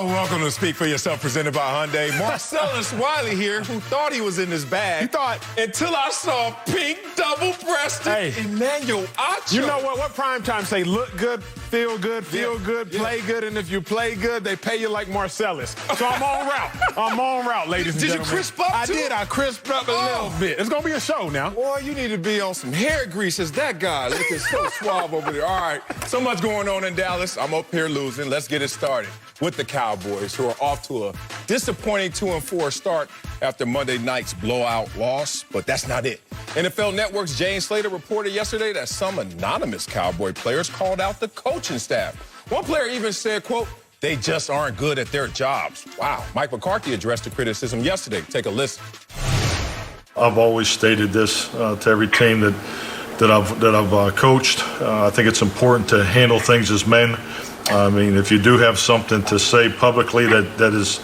Oh, welcome to Speak for Yourself, presented by Hyundai. Marcellus Wiley here, who thought he was in his bag. He thought. Until I saw pink double-breasted Emmanuel Acho. You know what primetime say? Look good, feel good, play good, and if you play good, they pay you like Marcellus. So I'm on route. I'm on route, ladies and gentlemen. Did you crisp up, I too? did. I crisped up a little bit. It's going to be a show now. Boy, you need to be on some hair grease as that guy. Looking so suave over there. All right, so much going on in Dallas. I'm up here losing. Let's get it started with the Cowboys, who are off to a disappointing 2-4 start after Monday night's blowout loss, but that's not it. NFL Network's Jane Slater reported yesterday that some anonymous Cowboy players called out the coaching staff. One player even said, quote, "They just aren't good at their jobs." Wow. Mike McCarthy addressed the criticism yesterday. Take a listen. I've always stated this to every team that I've coached. I think it's important to handle things as men. I mean, if you do have something to say publicly that is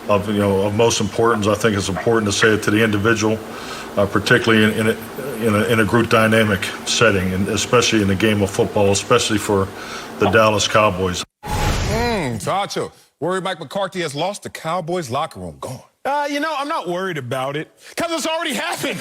of most importance, I think it's important to say it to the individual, particularly in a group dynamic setting, and especially in a game of football, especially for the Dallas Cowboys. So Acho, worried Mike McCarthy has lost the Cowboys locker room. Gone. I'm not worried about it because it's already happened.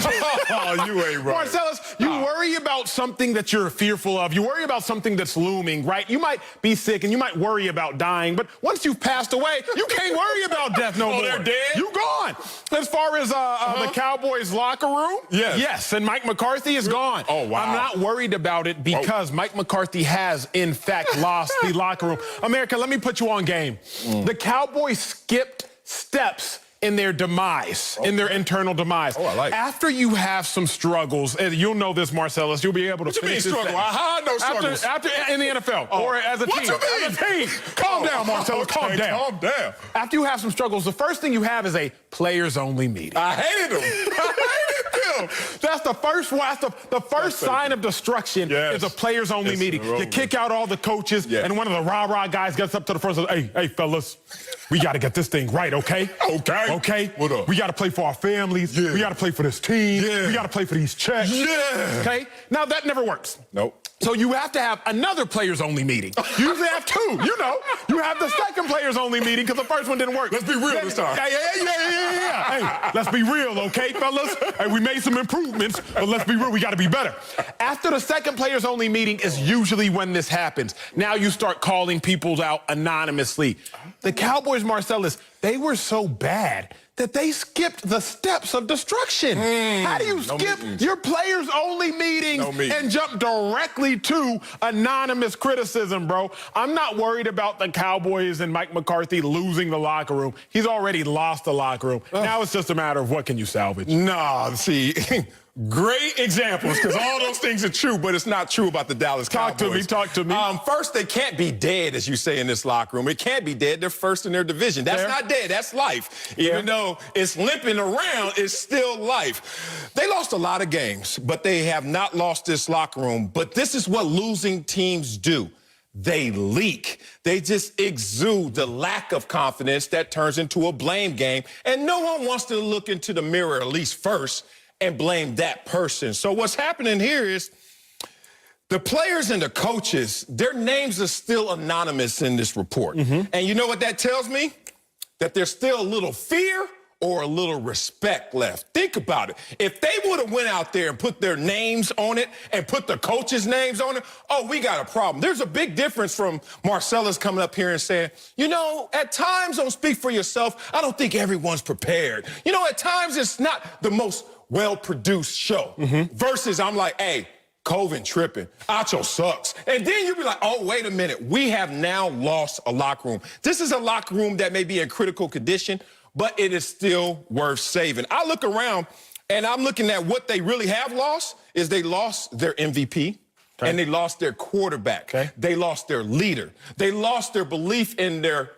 Oh, you ain't right. Marcellus, you worry about something that you're fearful of. You worry about something that's looming, right? You might be sick and you might worry about dying, but once you've passed away, you can't worry about death no more. They're dead? You gone. As far as the Cowboys locker room, yes, and Mike McCarthy is gone. Oh, wow. I'm not worried about it because Mike McCarthy has, in fact, lost the locker room. America, let me put you on game. The Cowboys skipped steps in their demise, in their internal demise. Oh, I like it. After you have some struggles, and you'll know this, Marcellus, you'll be able to finish this struggle. How I know struggles? After in the NFL or as a team. What you mean? As a team. Calm down, Marcellus. Calm down. Calm down. After you have some struggles, the first thing you have is a players-only meeting. I hated him. I hated him. That's the first one. That's the first sign of destruction is a players-only meeting. You kick out all the coaches, and one of the rah-rah guys gets up to the front and says, hey, fellas, we got to get this thing right, okay? Okay? What up? We got to play for our families. Yeah. We got to play for this team. Yeah. We got to play for these checks. Yeah. Okay? Now, that never works. Nope. So you have to have another players-only meeting. You usually have two. You have the second players-only meeting because the first one didn't work. Let's be real this time. Yeah. Hey, let's be real, okay, fellas? Hey, we made some improvements, but let's be real. We got to be better. After the second players-only meeting is usually when this happens. Now you start calling people out anonymously. The Cowboys, Marcellus, they were so bad that they skipped the steps of destruction. How do you skip your players-only meetings and jump directly to anonymous criticism, bro? I'm not worried about the Cowboys and Mike McCarthy losing the locker room. He's already lost the locker room. Now it's just a matter of what can you salvage. Nah, see, great examples, because all those things are true, but it's not true about the Dallas Cowboys. Talk to me. First, they can't be dead, as you say in this locker room. It can't be dead. They're first in their division. That's not dead. That's life. Even though it's limping around, it's still life. They lost a lot of games, but they have not lost this locker room. But this is what losing teams do. They leak. They just exude the lack of confidence that turns into a blame game. And no one wants to look into the mirror, at least first, and blame that person. So what's happening here is the players and the coaches, their names are still anonymous in this report. And you know what that tells me? That there's still a little fear or a little respect left. Think about it. If they would have went out there and put their names on it and put the coaches' names on it, we got a problem. There's a big difference from Marcellus coming up here and saying, at times on Speak for Yourself, I don't think everyone's prepared. At times it's not the most well-produced show. Versus I'm like, hey, Coven tripping. Acho sucks. And then you be like, oh, wait a minute. We have now lost a locker room. This is a locker room that may be in critical condition, but it is still worth saving. I look around and I'm looking at what they really have lost is they lost their MVP. And they lost their quarterback. They lost their leader. They lost their belief in their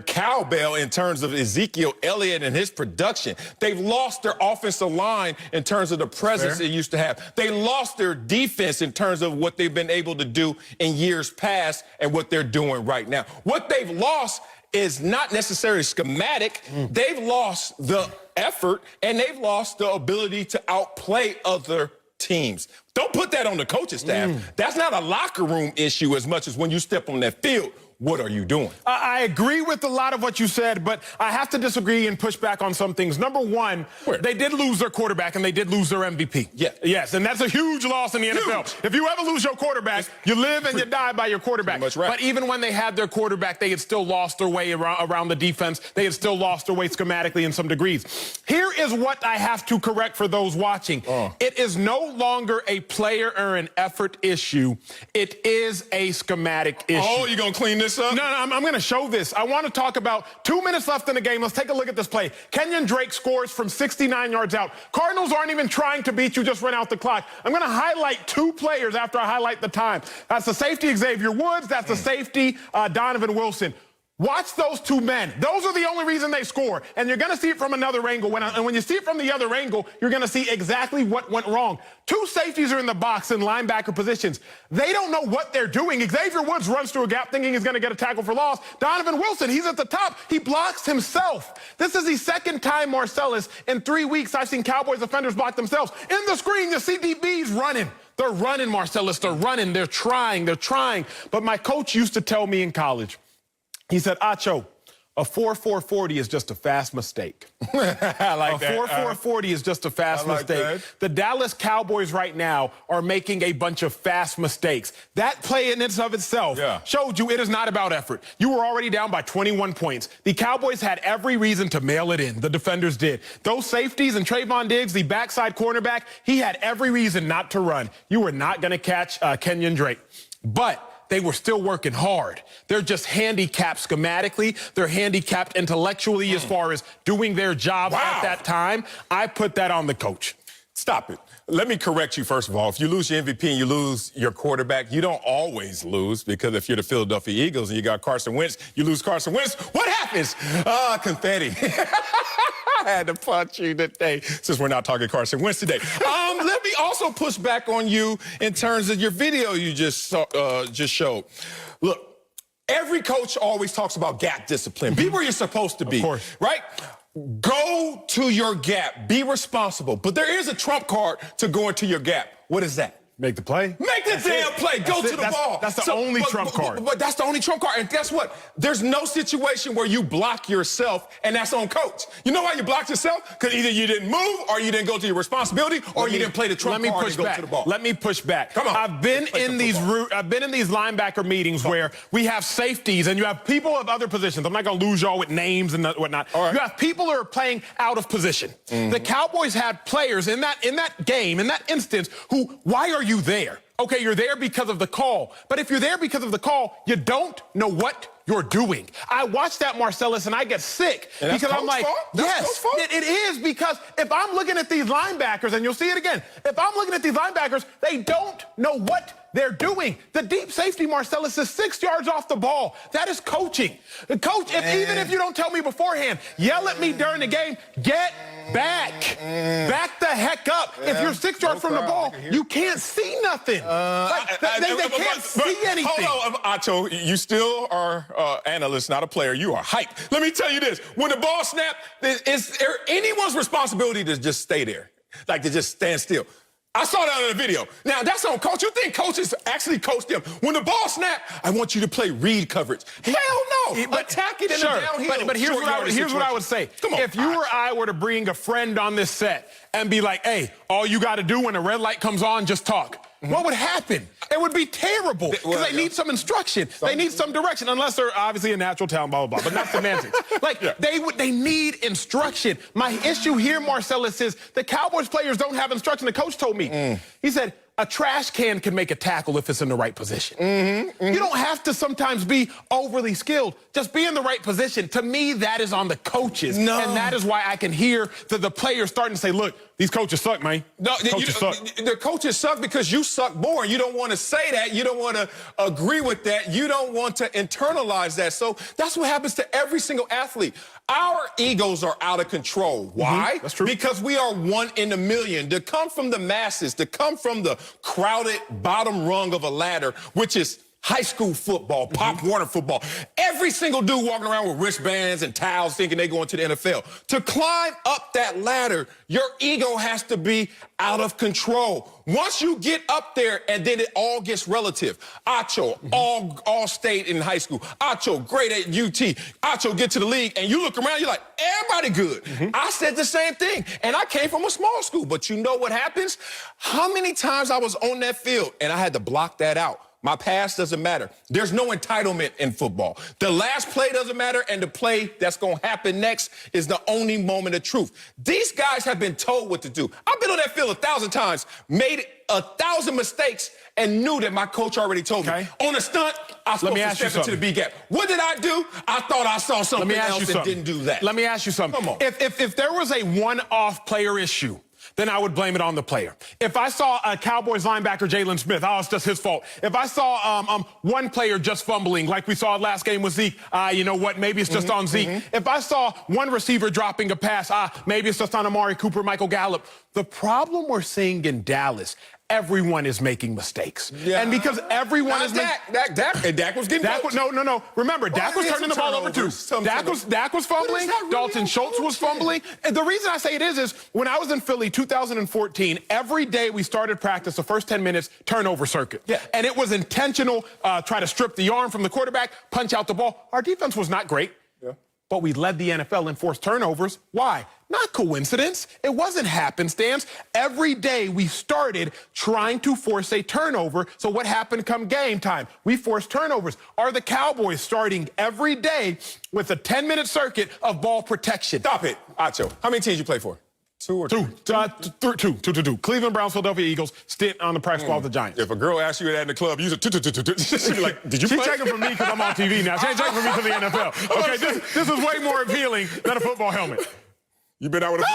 cowbell in terms of Ezekiel Elliott and his production. They've lost their offensive line in terms of the presence it used to have. They lost their defense in terms of what they've been able to do in years past and what they're doing right now. What they've lost is not necessarily schematic. They've lost the effort and they've lost the ability to outplay other teams. Don't put that on the coaching staff. That's not a locker room issue as much as when you step on that field. what are you doing? I agree with a lot of what you said, but I have to disagree and push back on some things. Number one, they did lose their quarterback and they did lose their MVP. Yeah. Yes, and that's a huge loss in the NFL. If you ever lose your quarterback, you live and you die by your quarterback. Much right. But even when they had their quarterback, they had still lost their way around the defense. They had still lost their way schematically in some degrees. Here is what I have to correct for those watching. It is no longer a player or an effort issue. It is a schematic issue. Oh, you're going to clean this up? No, I'm going to show this. I want to talk about 2 minutes left in the game. Let's take a look at this play. Kenyon Drake scores from 69 yards out. Cardinals aren't even trying to beat you, just run out the clock. I'm going to highlight 2 players after I highlight the time. That's the safety Xavier Woods. That's the safety Donovan Wilson. Watch those 2 men. Those are the only reason they score. And you're going to see it from another angle. And when you see it from the other angle, you're going to see exactly what went wrong. 2 safeties are in the box in linebacker positions. They don't know what they're doing. Xavier Woods runs through a gap thinking he's going to get a tackle for loss. Donovan Wilson, he's at the top. He blocks himself. This is the second time, Marcellus, in 3 weeks I've seen Cowboys defenders block themselves. In the screen, you see DBs running. They're running, Marcellus. They're running. They're trying. They're trying. But my coach used to tell me in college, he said, Acho, a 4.440 is just a fast mistake. I like that. A 4.440 is just a fast mistake. That. The Dallas Cowboys right now are making a bunch of fast mistakes. That play in and of itself showed you it is not about effort. You were already down by 21 points. The Cowboys had every reason to mail it in. The defenders did. Those safeties and Trayvon Diggs, the backside cornerback, he had every reason not to run. You were not going to catch Kenyon Drake. But they were still working hard. They're just handicapped schematically. They're handicapped intellectually as far as doing their job at that time. I put that on the coach. Stop it. Let me correct you, first of all. If you lose your MVP and you lose your quarterback, you don't always lose, because if you're the Philadelphia Eagles and you got Carson Wentz, you lose Carson Wentz, what happens? Confetti. I had to punch you today, since we're not talking Carson Wentz today. Let me also push back on you in terms of your video you just showed. Look, every coach always talks about gap discipline. Be where you're supposed to be, right? Go to your gap. Be responsible. But there is a trump card to go into your gap. What is that? Make the play. Make the damn play. Go to the ball. That's the only trump card. But that's the only trump card. And guess what? There's no situation where you block yourself, and that's on coach. You know why you blocked yourself? Because either you didn't move, or you didn't go to your responsibility, or you didn't play the trump card and go to the ball. Let me push back. Come on. I've been in these linebacker meetings where we have safeties and you have people of other positions. I'm not going to lose y'all with names and whatnot. All right. You have people who are playing out of position. The Cowboys had players in that game, in that instance, who, why are you there? Okay, you're there because of the call. But if you're there because of the call, you don't know what you're doing. I watch that, Marcellus, and I get sick because I'm like, yes, it is, because if I'm looking at these linebackers, and you'll see it again, if I'm looking at these linebackers, they don't know what they're doing. The deep safety, Marcellus, is 6 yards off the ball. That is coaching. The coach, even if you don't tell me beforehand, yell at me during the game, get back. Back the heck up. If you're 6 yards from the ball, you can't see nothing. They can't see anything. Hold on, Acho, you still are analyst, not a player. You are hype. Let me tell you this. When the ball snapped, is there anyone's responsibility to just stay there? Like to just stand still? I saw that in the video. Now, that's on coach. You think coaches actually coach them? When the ball snapped, I want you to play read coverage. Hell no. Attack it in the downhill. But here's what I would say. Come on, if you or I were to bring a friend on this set and be like, hey, all you got to do when the red light comes on, just talk. What would happen? It would be terrible, because they need some instruction. They need some direction, unless they're obviously a natural talent, blah, blah, blah, but not semantics. They need instruction. My issue here, Marcellus, is the Cowboys players don't have instruction. The coach told me. He said, a trash can make a tackle if it's in the right position. You don't have to sometimes be overly skilled. Just be in the right position. To me, that is on the coaches. And that is why I can hear the players starting to say, look, these coaches suck, man. The coaches suck because you suck more. You don't want to say that. You don't want to agree with that. You don't want to internalize that. So that's what happens to every single athlete. Our egos are out of control. Why? That's true. Because we are one in a million. To come from the masses, to come from the crowded bottom rung of a ladder, which is high school football, Pop Warner football. Every single dude walking around with wristbands and towels thinking they're going to the NFL. To climb up that ladder, your ego has to be out of control. Once you get up there, and then it all gets relative. Acho, all state in high school. Acho, great at UT. Acho, get to the league, and you look around, you're like, everybody good. I said the same thing, and I came from a small school, but you know what happens? How many times I was on that field, and I had to block that out. My past doesn't matter. There's no entitlement in football. The last play doesn't matter, and the play that's going to happen next is the only moment of truth. These guys have been told what to do. I've been on that field 1,000 times, made 1,000 mistakes, and knew that my coach already told me. On a stunt, I was supposed to step into the B gap. What did I do? I thought I saw something else and didn't do that. Let me ask you something. Come on. If there was a one-off player issue, then I would blame it on the player. If I saw a Cowboys linebacker, Jalen Smith, it's just his fault. If I saw one player just fumbling, like we saw last game with Zeke, you know what, maybe it's just on Zeke. If I saw one receiver dropping a pass, maybe it's just on Amari Cooper, Michael Gallup. The problem we're seeing in Dallas, everyone is making mistakes. Yeah. And because everyone is making... Dak was getting Dak was, no. Remember, Dak was turning the ball over too. Dak was fumbling. Really Dalton Schultz was fumbling. And the reason I say it is when I was in Philly 2014, every day we started practice, the first 10 minutes, turnover circuit. Yeah. And it was intentional, try to strip the arm from the quarterback, punch out the ball. Our defense was not great. Yeah. But we led the NFL in forced turnovers. Why? Not coincidence. It wasn't happenstance. Every day we started trying to force a turnover. So what happened come game time? We forced turnovers. Are the Cowboys starting every day with a 10-minute circuit of ball protection? Stop it, Acho. How many teams you play for? Two. Two. Cleveland Browns, Philadelphia Eagles, stint on the practice squad of the Giants. If a girl asks you that in the club, you say she'd be like, did you play? She's checking for me because I'm on TV now. She ain't checking for me for the NFL. Okay, this is way more appealing than a football helmet. You been out with an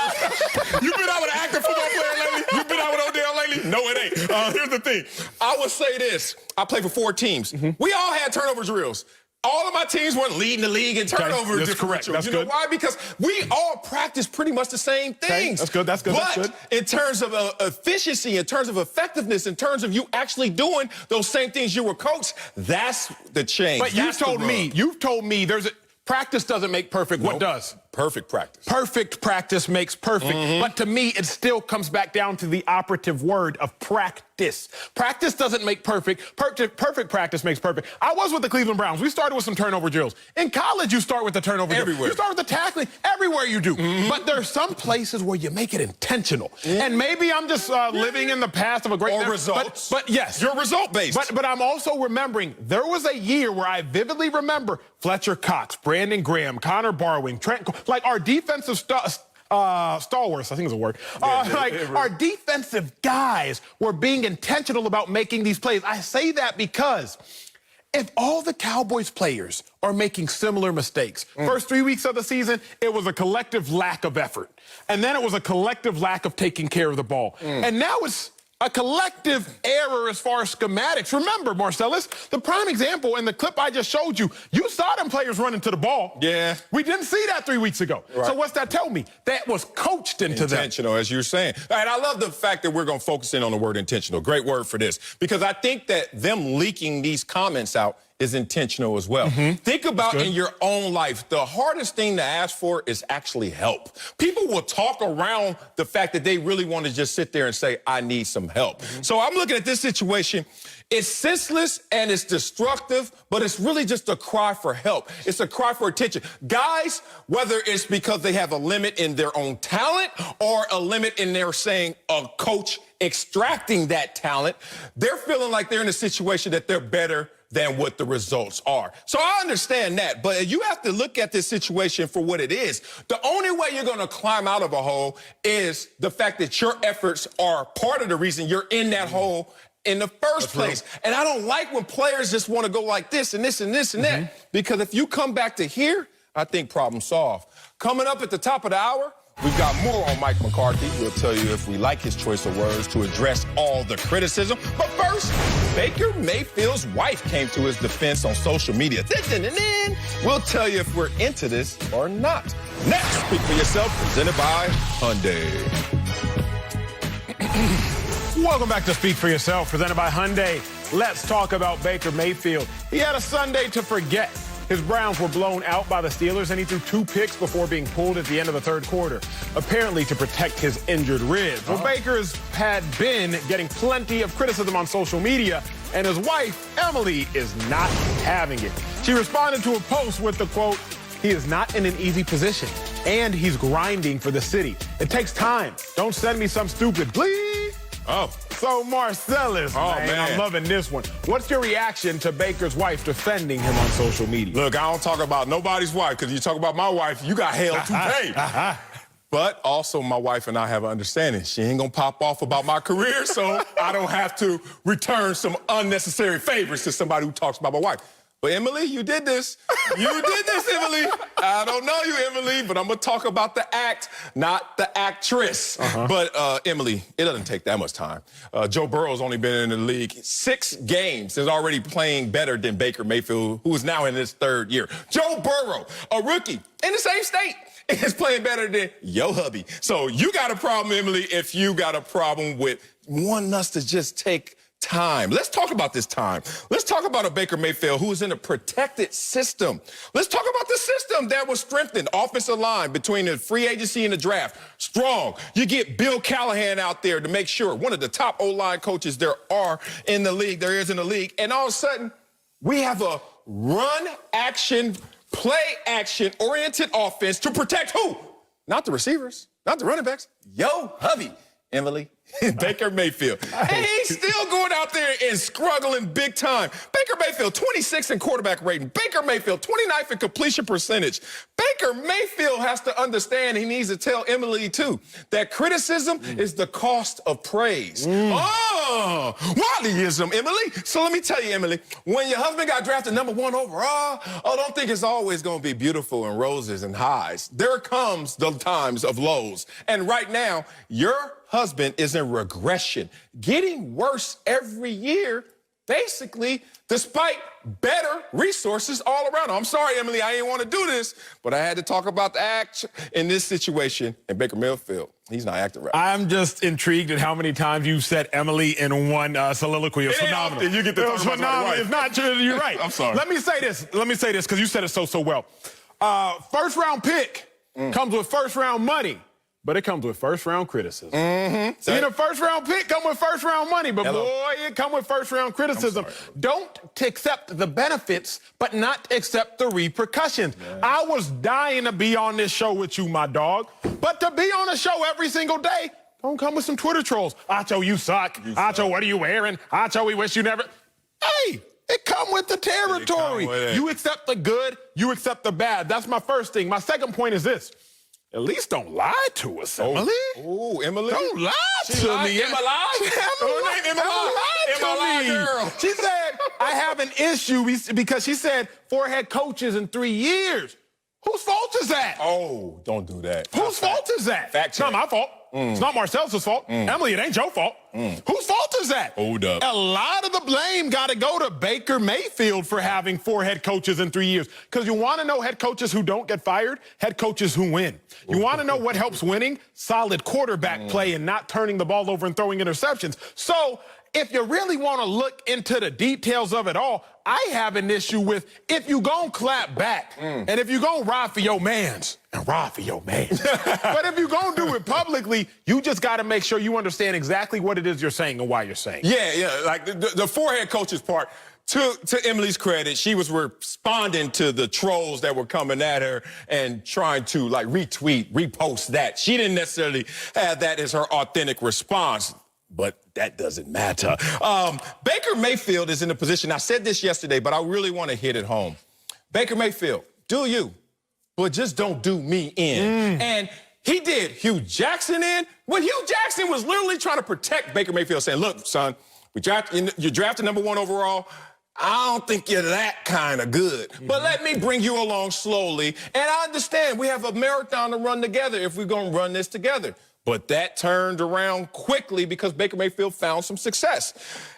active football player lately? You been out with Odell lately? No, it ain't. Here's the thing. I would say this. I played for 4 teams. We all had turnover drills. All of my teams weren't leading the league in turnover differential. That's correct. That's good. You know why? Because we all practice pretty much the same things. That's good. But in terms of efficiency, in terms of effectiveness, in terms of you actually doing those same things you were coached, that's the change. But you've told me there's practice doesn't make perfect. Nope. What does? Perfect practice. Perfect practice makes perfect. But to me, it still comes back down to the operative word of practice. Practice doesn't make perfect. Perfect practice makes perfect. I was with the Cleveland Browns. We started with some turnover drills. In college, you start with the turnover everywhere. Drill. You start with the tackling. Everywhere you do. But there are some places where you make it intentional. And maybe I'm just living in the past of a great... Or results. But yes. You're result-based. But I'm also remembering, there was a year where I vividly remember Fletcher Cox, Brandon Graham, Connor Barwin, Trent... Like our defensive stalwarts, I think is a word. Our defensive guys were being intentional about making these plays. I say that because if all the Cowboys players are making similar mistakes, first 3 weeks of the season, it was a collective lack of effort. And then it was a collective lack of taking care of the ball. And now it's a collective error as far as schematics. Remember, Marcellus, the prime example in the clip I just showed you, you saw them players running to the ball. Yeah. We didn't see that 3 weeks ago. Right. So what's that tell me? That was coached into them. Intentional, as you're saying. All right, I love the fact that we're going to focus in on the word intentional. Great word for this. Because I think that them leaking these comments out is intentional as well. Think about in your own life, the hardest thing to ask for is actually help. People will talk around the fact that they really want to just sit there and say, I need some help. So I'm looking at this situation. It's senseless and it's destructive, but it's really just a cry for help. It's a cry for attention. Guys, whether it's because they have a limit in their own talent or a limit in their saying a coach extracting that talent, they're feeling like they're in a situation that they're better than what the results are. So I understand that, but you have to look at this situation for what it is. The only way you're going to climb out of a hole is the fact that your efforts are part of the reason you're in that hole in the first place. And I don't like when players just want to go like this and this and this and that, because if you come back to here, I think problem solved. Coming up at the top of the hour, we've got more on Mike McCarthy. We'll tell you if we like his choice of words to address all the criticism. But first, Baker Mayfield's wife came to his defense on social media. Then we'll tell you if we're into this or not. Next, Speak for Yourself, presented by Hyundai. Welcome back to Speak for Yourself, presented by Hyundai. let's talk about Baker Mayfield. He had a Sunday to forget. His Browns were blown out by the Steelers, and he threw 2 picks before being pulled at the end of the third quarter, apparently to protect his injured ribs. Well, Baker's had been getting plenty of criticism on social media, and his wife, Emily, is not having it. She responded to a post with the quote, "He is not in an easy position, and he's grinding for the city. It takes time. Don't send me some stupid, please." Oh. So, Marcellus, man, I'm loving this one. What's your reaction to Baker's wife defending him on social media? Look, I don't talk about nobody's wife, because you talk about my wife, you got hell to pay. But also, my wife and I have an understanding. She ain't gonna pop off about my career, so I don't have to return some unnecessary favors to somebody who talks about my wife. But Emily, you did this. You did this, Emily. I don't know you, Emily, but I'm going to talk about the act, not the actress. But, Emily, it doesn't take that much time. Joe Burrow's only been in the league 6 games and is already playing better than Baker Mayfield, who is now in his 3rd year. Joe Burrow, a rookie in the same state, is playing better than yo hubby. So you got a problem, Emily, if you got a problem with wanting us to just take time. Let's talk about this time. Let's talk about a Baker Mayfield who is in a protected system. Let's talk about the system that was strengthened. Offensive line between the free agency and the draft. Strong. You get Bill Callahan out there to make sure, one of the top O-line coaches there is in the league. And all of a sudden, we have a run action, play action oriented offense to protect who? Not the receivers, not the running backs. Yo, hubby, Emily. Baker Mayfield. And he's still going out there and struggling big time. Baker Mayfield, 26th in quarterback rating. Baker Mayfield, 29th in completion percentage. Baker Mayfield has to understand, he needs to tell Emily, too, that criticism is the cost of praise. Oh, Wally-ism, Emily. So let me tell you, Emily, when your husband got drafted #1 overall, don't think it's always going to be beautiful and roses and highs. There comes the times of lows. And right now, your husband is in regression, getting worse every year, basically, despite better resources all around him. I'm sorry, Emily, I didn't want to do this, but I had to talk about the act in this situation. And Baker Mayfield, he's not acting right. I'm just intrigued at how many times you said Emily in one soliloquy. It's phenomenal. You get to talk about my wife. It's not true. You're right. I'm sorry. Let me say this, because you said it so well. First-round pick comes with first-round money. But it comes with first-round criticism. See, the first-round pick come with first-round money, but boy, it come with first-round criticism. Don't accept the benefits, but not accept the repercussions. I was dying to be on this show with you, my dog. But to be on a show every single day, don't come with some Twitter trolls. Acho, you suck. Acho, what are you wearing? Acho, we wish you never... Hey! It come with the territory. You accept the good, you accept the bad. That's my first thing. My second point is this. At least don't lie to us, Emily. Oh, Emily. Don't lie to me. Emma lied? Girl. She said, I have an issue because she said 4 head coaches in 3 years. Whose fault is that? Oh, don't do that. Whose fault is that? Fact check. It's not my fault. It's not Marcellus' fault. Emily, it ain't your fault. Whose fault is that? Hold up. A lot of the blame got to go to Baker Mayfield for having 4 head coaches in 3 years. Because you want to know head coaches who don't get fired? Head coaches who win. You want to know what helps winning? Solid quarterback play and not turning the ball over and throwing interceptions. So if you really want to look into the details of it all, I have an issue with if you gon' clap back and if you gon' ride for your mans, and ride for your mans. But if you gon' do it publicly, you just got to make sure you understand exactly what it is you're saying and why you're saying it. Yeah, like the 4 head coaches part, to Emily's credit, she was responding to the trolls that were coming at her and trying to, like, retweet, repost that. She didn't necessarily have that as her authentic response. But that doesn't matter. Baker Mayfield is in a position, I said this yesterday, but I really want to hit it home. Baker Mayfield, do you, but just don't do me in. And he did Hugh Jackson in when Hugh Jackson was literally trying to protect Baker Mayfield, saying, look, son, you're drafted #1 overall. I don't think you're that kind of good. But let me bring you along slowly. And I understand we have a marathon to run together if we're going to run this together. But that turned around quickly because Baker Mayfield found some success.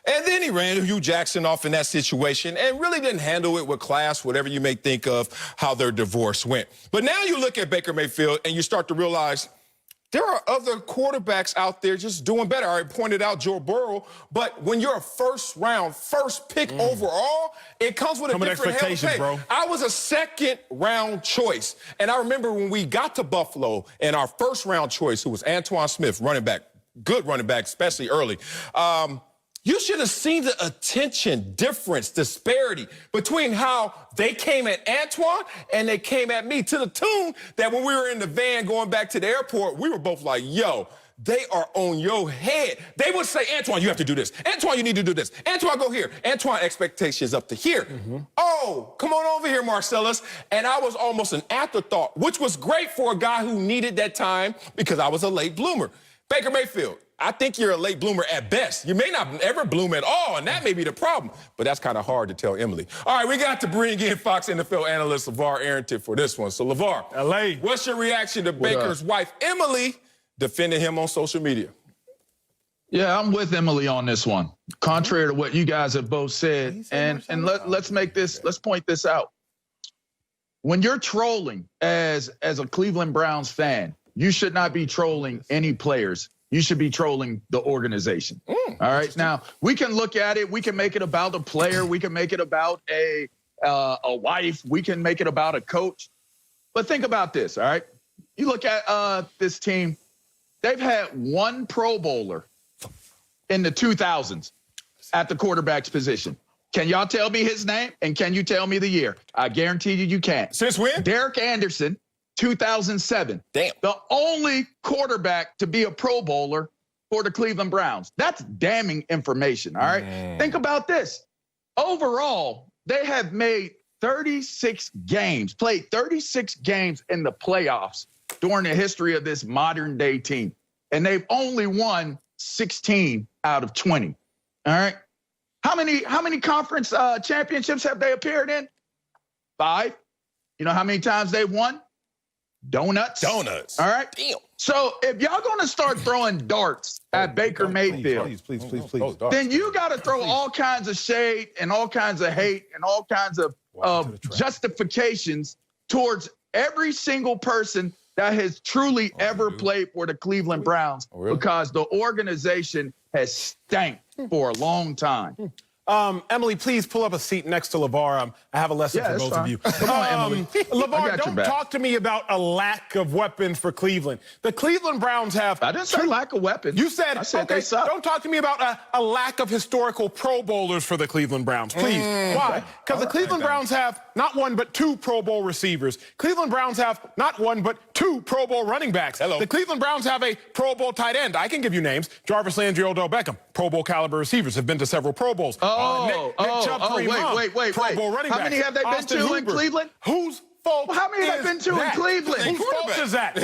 And then he ran Hugh Jackson off in that situation and really didn't handle it with class, whatever you may think of how their divorce went. But now you look at Baker Mayfield and you start to realize there are other quarterbacks out there just doing better. I pointed out Joe Burrow, but when you're a first pick overall, it comes with a different expectations, bro. I was a second-round choice, and I remember when we got to Buffalo, and our first-round choice, who was Antoine Smith, running back, good running back, especially early. You should have seen the attention difference, disparity between how they came at Antoine and they came at me, to the tune that when we were in the van going back to the airport, we were both like, yo, they are on your head. They would say, Antoine, you have to do this. Antoine, you need to do this. Antoine, go here. Antoine, expectations up to here. Oh, come on over here, Marcellus. And I was almost an afterthought, which was great for a guy who needed that time because I was a late bloomer. Baker Mayfield, I think you're a late bloomer at best. You may not ever bloom at all, and that may be the problem. But that's kind of hard to tell Emily. All right, we got to bring in Fox NFL analyst LeVar Arrington for this one. So, LeVar, LA, what's your reaction to Baker's wife, Emily, defending him on social media? Yeah, I'm with Emily on this one. Contrary to what you guys have both said, and let's point this out. When you're trolling as a Cleveland Browns fan, you should not be trolling any players. You should be trolling the organization. All right. Now, we can look at it. We can make it about a player. We can make it about a wife. We can make it about a coach. But think about this. All right. You look at this team. They've had one Pro Bowler in the 2000s at the quarterback's position. Can y'all tell me his name? And can you tell me the year? I guarantee you can't. Since when? Derek Anderson. 2007. Damn. The only quarterback to be a Pro Bowler for the Cleveland Browns. That's damning information, all right? Think about this. Overall, they have made 36 games, played 36 games in the playoffs during the history of this modern-day team. And they've only won 16 out of 20, all right? How many conference championships have they appeared in? 5. You know how many times they've won? Donuts. All right. Damn. So if y'all going to start throwing darts at Baker Mayfield, please. then you got to throw all kinds of shade and all kinds of hate and all kinds of justifications towards every single person that has truly ever played for the Cleveland Browns, because the organization has stank for a long time. Emily, please pull up a seat next to LeVar. I have a lesson for both of you. Come on, Emily. LeVar, don't talk to me about a lack of weapons for Cleveland. The Cleveland Browns have... I didn't say lack of weapons. You said, okay, they suck. Don't talk to me about a lack of historical Pro Bowlers for the Cleveland Browns, please. Why? Because the Cleveland Browns have not one but 2 Pro Bowl receivers. Cleveland Browns have not one but 2 Pro Bowl running backs. The Cleveland Browns have a Pro Bowl tight end. I can give you names. Jarvis Landry, Odell Beckham. Pro Bowl caliber receivers, have been to several Pro Bowls. Wait. Pro Bowl running How many have they been to in Cleveland? Whose fault? How many have they been to in Cleveland? Whose fault is that?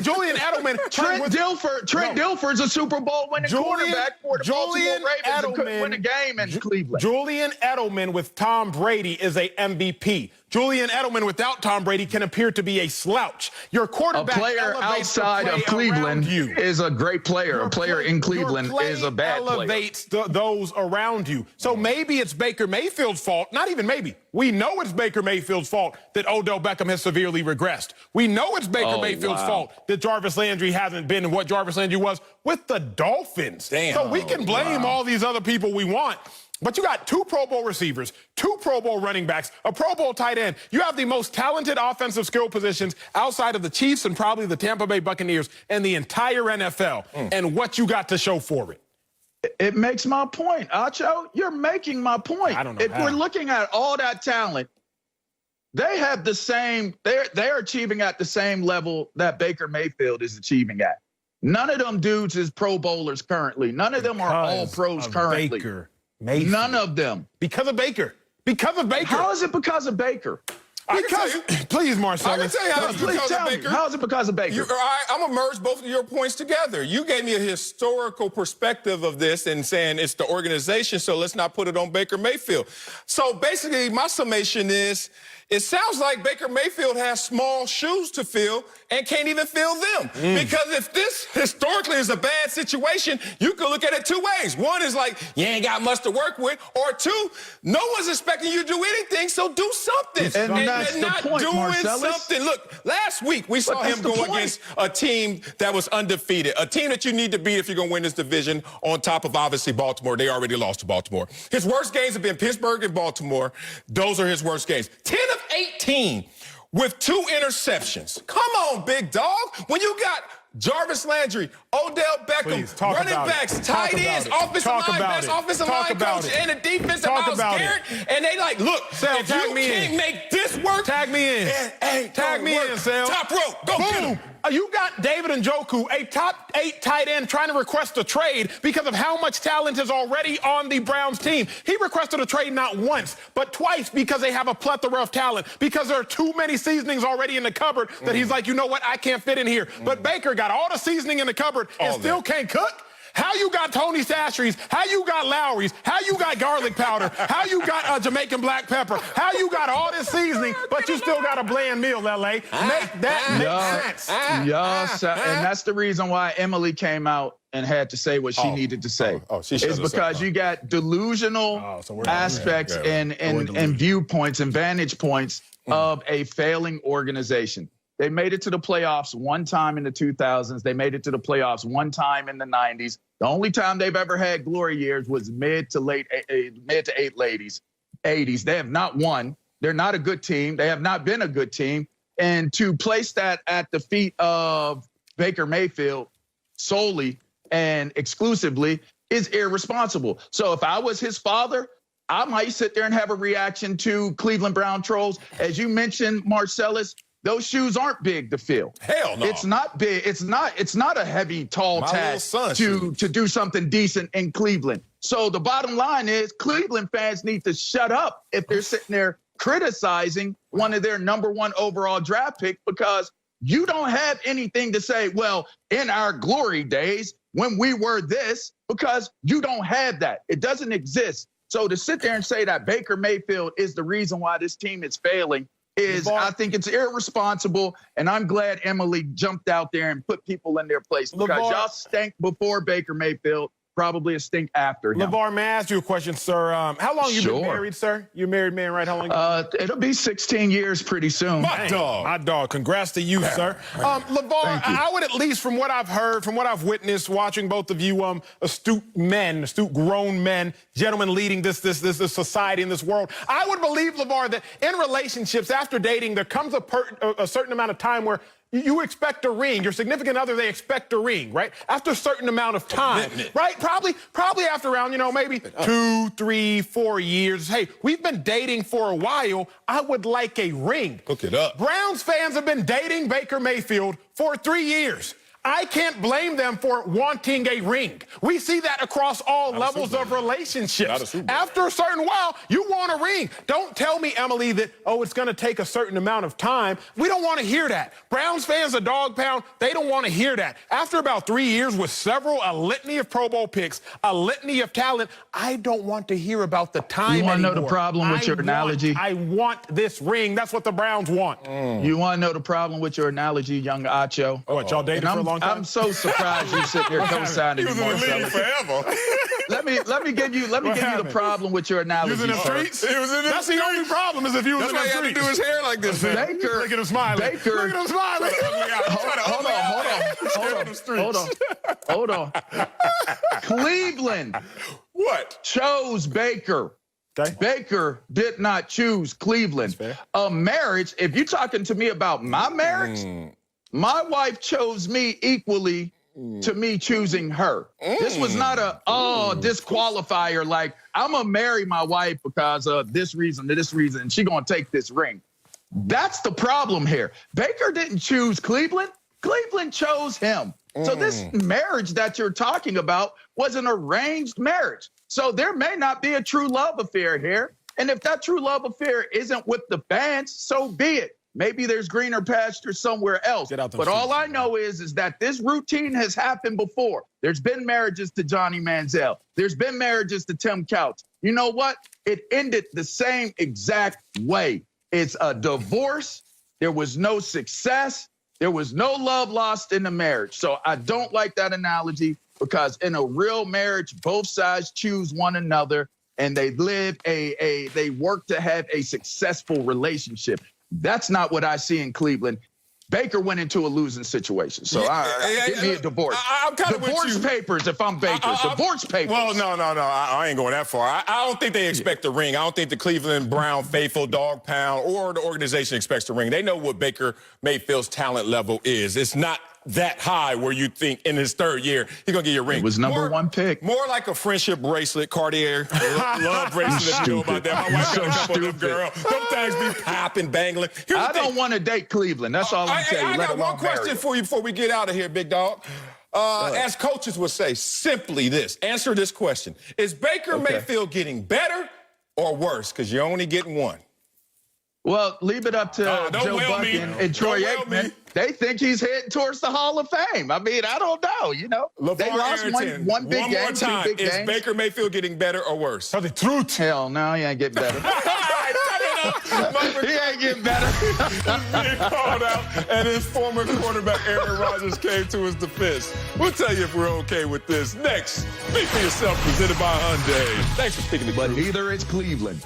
Julian Edelman. Trent Dilfer's a Super Bowl winning quarterback for the Baltimore Ravens and couldn't win a game in Cleveland. Julian Edelman with Tom Brady is a MVP. Julian Edelman without Tom Brady can appear to be a slouch. Your quarterback, a player outside of Cleveland is a great player. A player in Cleveland is a bad player. Elevates those around you. So maybe it's Baker Mayfield's fault. Not even maybe. We know it's Baker Mayfield's fault that Odell Beckham has severely regressed. We know it's Baker Mayfield's fault that Jarvis Landry hasn't been what Jarvis Landry was with the Dolphins. Damn. So we can blame all these other people we want. But you got 2 Pro Bowl receivers, 2 Pro Bowl running backs, a Pro Bowl tight end. You have the most talented offensive skill positions outside of the Chiefs and probably the Tampa Bay Buccaneers and the entire NFL. And what you got to show for it? It makes my point, Acho. You're making my point. I don't know if we're looking at all that talent, they have the same, they're achieving at the same level that Baker Mayfield is achieving at. None of them dudes is Pro Bowlers currently. None of them are all pros currently. Baker Mayfield. None of them. Because of Baker. Because of Baker. How is it because of Baker? Please, Marcel. I can tell you how it's because of Baker. How is it because of Baker? I'm going to merge both of your points together. You gave me a historical perspective of this and saying it's the organization, so let's not put it on Baker Mayfield. So basically, my summation is, it sounds like Baker Mayfield has small shoes to fill and can't even fill them. Because if this historically is a bad situation, you can look at it 2 ways. One is like, you ain't got much to work with. Or 2, no one's expecting you to do anything, so do something. And That's they're the not point, doing Marcellus. something. Look, last week we saw him go against a team that was undefeated, a team that you need to beat if you're going to win this division, on top of obviously Baltimore. They already lost to Baltimore. His worst games have been Pittsburgh and Baltimore. Those are his worst games. 10 of 18 with 2 interceptions. Come on, big dog. When you got Jarvis Landry, Odell Beckham, running backs, tight ends, offensive line, best offensive line coach, and the defensive Myles Garrett, and they like, look, if you can't make this work, tag me in. Tag me in, Sal. Top rope, go get him. You got David Njoku, a top 8 tight end, trying to request a trade because of how much talent is already on the Browns team. He requested a trade not once, but twice because they have a plethora of talent, because there are too many seasonings already in the cupboard that he's like, you know what, I can't fit in here. But Baker got all the seasoning in the cupboard and still can't cook. How you got Tony Sastry's, how you got Lowry's, how you got garlic powder, how you got Jamaican black pepper, how you got all this seasoning, but you still got a bland meal, L.A. Make that make sense. And that's the reason why Emily came out and had to say what she needed to say. It's because you got delusional aspects and viewpoints and vantage points of a failing organization. They made it to the playoffs one time in the 2000s. They made it to the playoffs one time in the 90s. The only time they've ever had glory years was mid to late 80s. They have not won. They're not a good team. They have not been a good team. And to place that at the feet of Baker Mayfield solely and exclusively is irresponsible. So if I was his father, I might sit there and have a reaction to Cleveland Brown trolls. As you mentioned, Marcellus, those shoes aren't big to fill. Hell no. It's not big. It's not a heavy, tall task to do something decent in Cleveland. So the bottom line is Cleveland fans need to shut up if they're sitting there criticizing one of their #1 overall draft picks, because you don't have anything to say, well, in our glory days when we were this, because you don't have that. It doesn't exist. So to sit there and say that Baker Mayfield is the reason why this team is failing I think it's irresponsible, and I'm glad Emily jumped out there and put people in their place, because y'all stank before Baker Mayfield, probably a stink after him. LeVar, may I ask you a question, sir? How long you been married, sir? You're a married man, right? How long? It'll be 16 years pretty soon. My dog. Congrats to you, sir. LeVar, I would, at least from what I've heard, from what I've witnessed, watching both of you, astute grown men, gentlemen leading this society in this world, I would believe, LeVar, that in relationships, after dating, there comes a certain amount of time where you expect a ring. Your significant other, they expect a ring, right? After a certain amount of time, right? Probably after around, maybe 2, 3, 4 years. Hey, we've been dating for a while. I would like a ring. Hook it up. Browns fans have been dating Baker Mayfield for 3 years. I can't blame them for wanting a ring. We see that across all levels of relationships. After a certain while, you want a ring. Don't tell me, Emily, that, it's going to take a certain amount of time. We don't want to hear that. Browns fans, a dog pound, they don't want to hear that. After about 3 years with a litany of Pro Bowl picks, a litany of talent, I don't want to hear about the time You want to know anymore. the problem with your analogy? I want this ring. That's what the Browns want. You want to know the problem with your analogy, young Acho? What, y'all dated for a long time? I'm so surprised you sit there co-signing anymore. Forever. Let me give you the problem with your analogy. He was in the streets? That's the only problem, is if you was in the streets. That's why he had to do his hair like this. Baker. Look at him smiling. Look at him smiling. Hold on. Cleveland. What? Chose Baker. Okay. Baker did not choose Cleveland. A marriage, if you're talking to me about my marriage, my wife chose me equally to me choosing her. This was not a disqualifier, like I'm gonna marry my wife because of this reason to this reason, and she gonna take this ring. That's the problem here. Baker didn't choose Cleveland. Cleveland chose him. So this marriage that you're talking about was an arranged marriage. So there may not be a true love affair here. And if that true love affair isn't with the fans, so be it. Maybe there's greener pasture somewhere else. But all I know is that this routine has happened before. There's been marriages to Johnny Manziel. There's been marriages to Tim Couch. You know what? It ended the same exact way. It's a divorce. There was no success. There was no love lost in the marriage. So I don't like that analogy, because in a real marriage, both sides choose one another and they live they work to have a successful relationship. That's not what I see in Cleveland. Baker went into a losing situation, so give me a divorce. I'm kind of divorce papers if I'm Baker. Divorce papers. Well, no. I ain't going that far. I don't think they expect a ring. I don't think the Cleveland Brown faithful, dog pound, or the organization expects a ring. They know what Baker Mayfield's talent level is. It's not that high where you think in his third year he's going to get your ring. It was number one pick. More like a friendship bracelet, Cartier. Love bracelet, if you know about that. My wife got a couple of them, girl. Them things be popping, bangling. I don't want to date Cleveland. That's all I'm telling you. I got one question for you before we get out of here, big dog. As coaches would say, simply this. Answer this question. Is Baker Mayfield getting better or worse? Because you're only getting one. Well, leave it up to Joe Buck and Troy Aikman. They think he's heading towards the Hall of Fame. I mean, I don't know, you know. They lost one big game, two big games. Is Baker Mayfield getting better or worse? Tell the truth. Hell no, he ain't getting better. He ain't getting better. Being called out, and his former quarterback Aaron Rodgers came to his defense. We'll tell you if we're okay with this. Next, Speak for Yourself, presented by Hyundai. Thanks for speaking to me. But neither is Cleveland.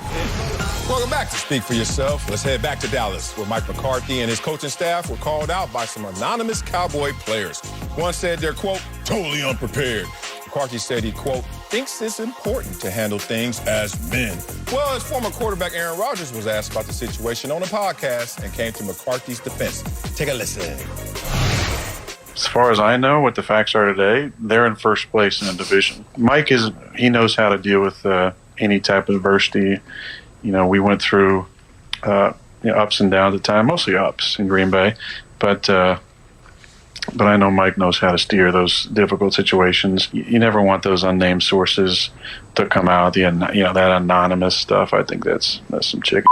Welcome back to Speak for Yourself. Let's head back to Dallas, where Mike McCarthy and his coaching staff were called out by some anonymous Cowboy players. One said they're, quote, totally unprepared. McCarthy said he, quote, thinks it's important to handle things as men. Well, his former quarterback Aaron Rodgers was asked about the situation on a podcast and came to McCarthy's defense. Take a listen. As far as I know, what the facts are today, they're in first place in the division. Mike he knows how to deal with any type of adversity. You know, we went through ups and downs at the time, mostly ups in Green Bay, but I know Mike knows how to steer those difficult situations. You never want those unnamed sources to come out. That anonymous stuff. I think that's some chicken.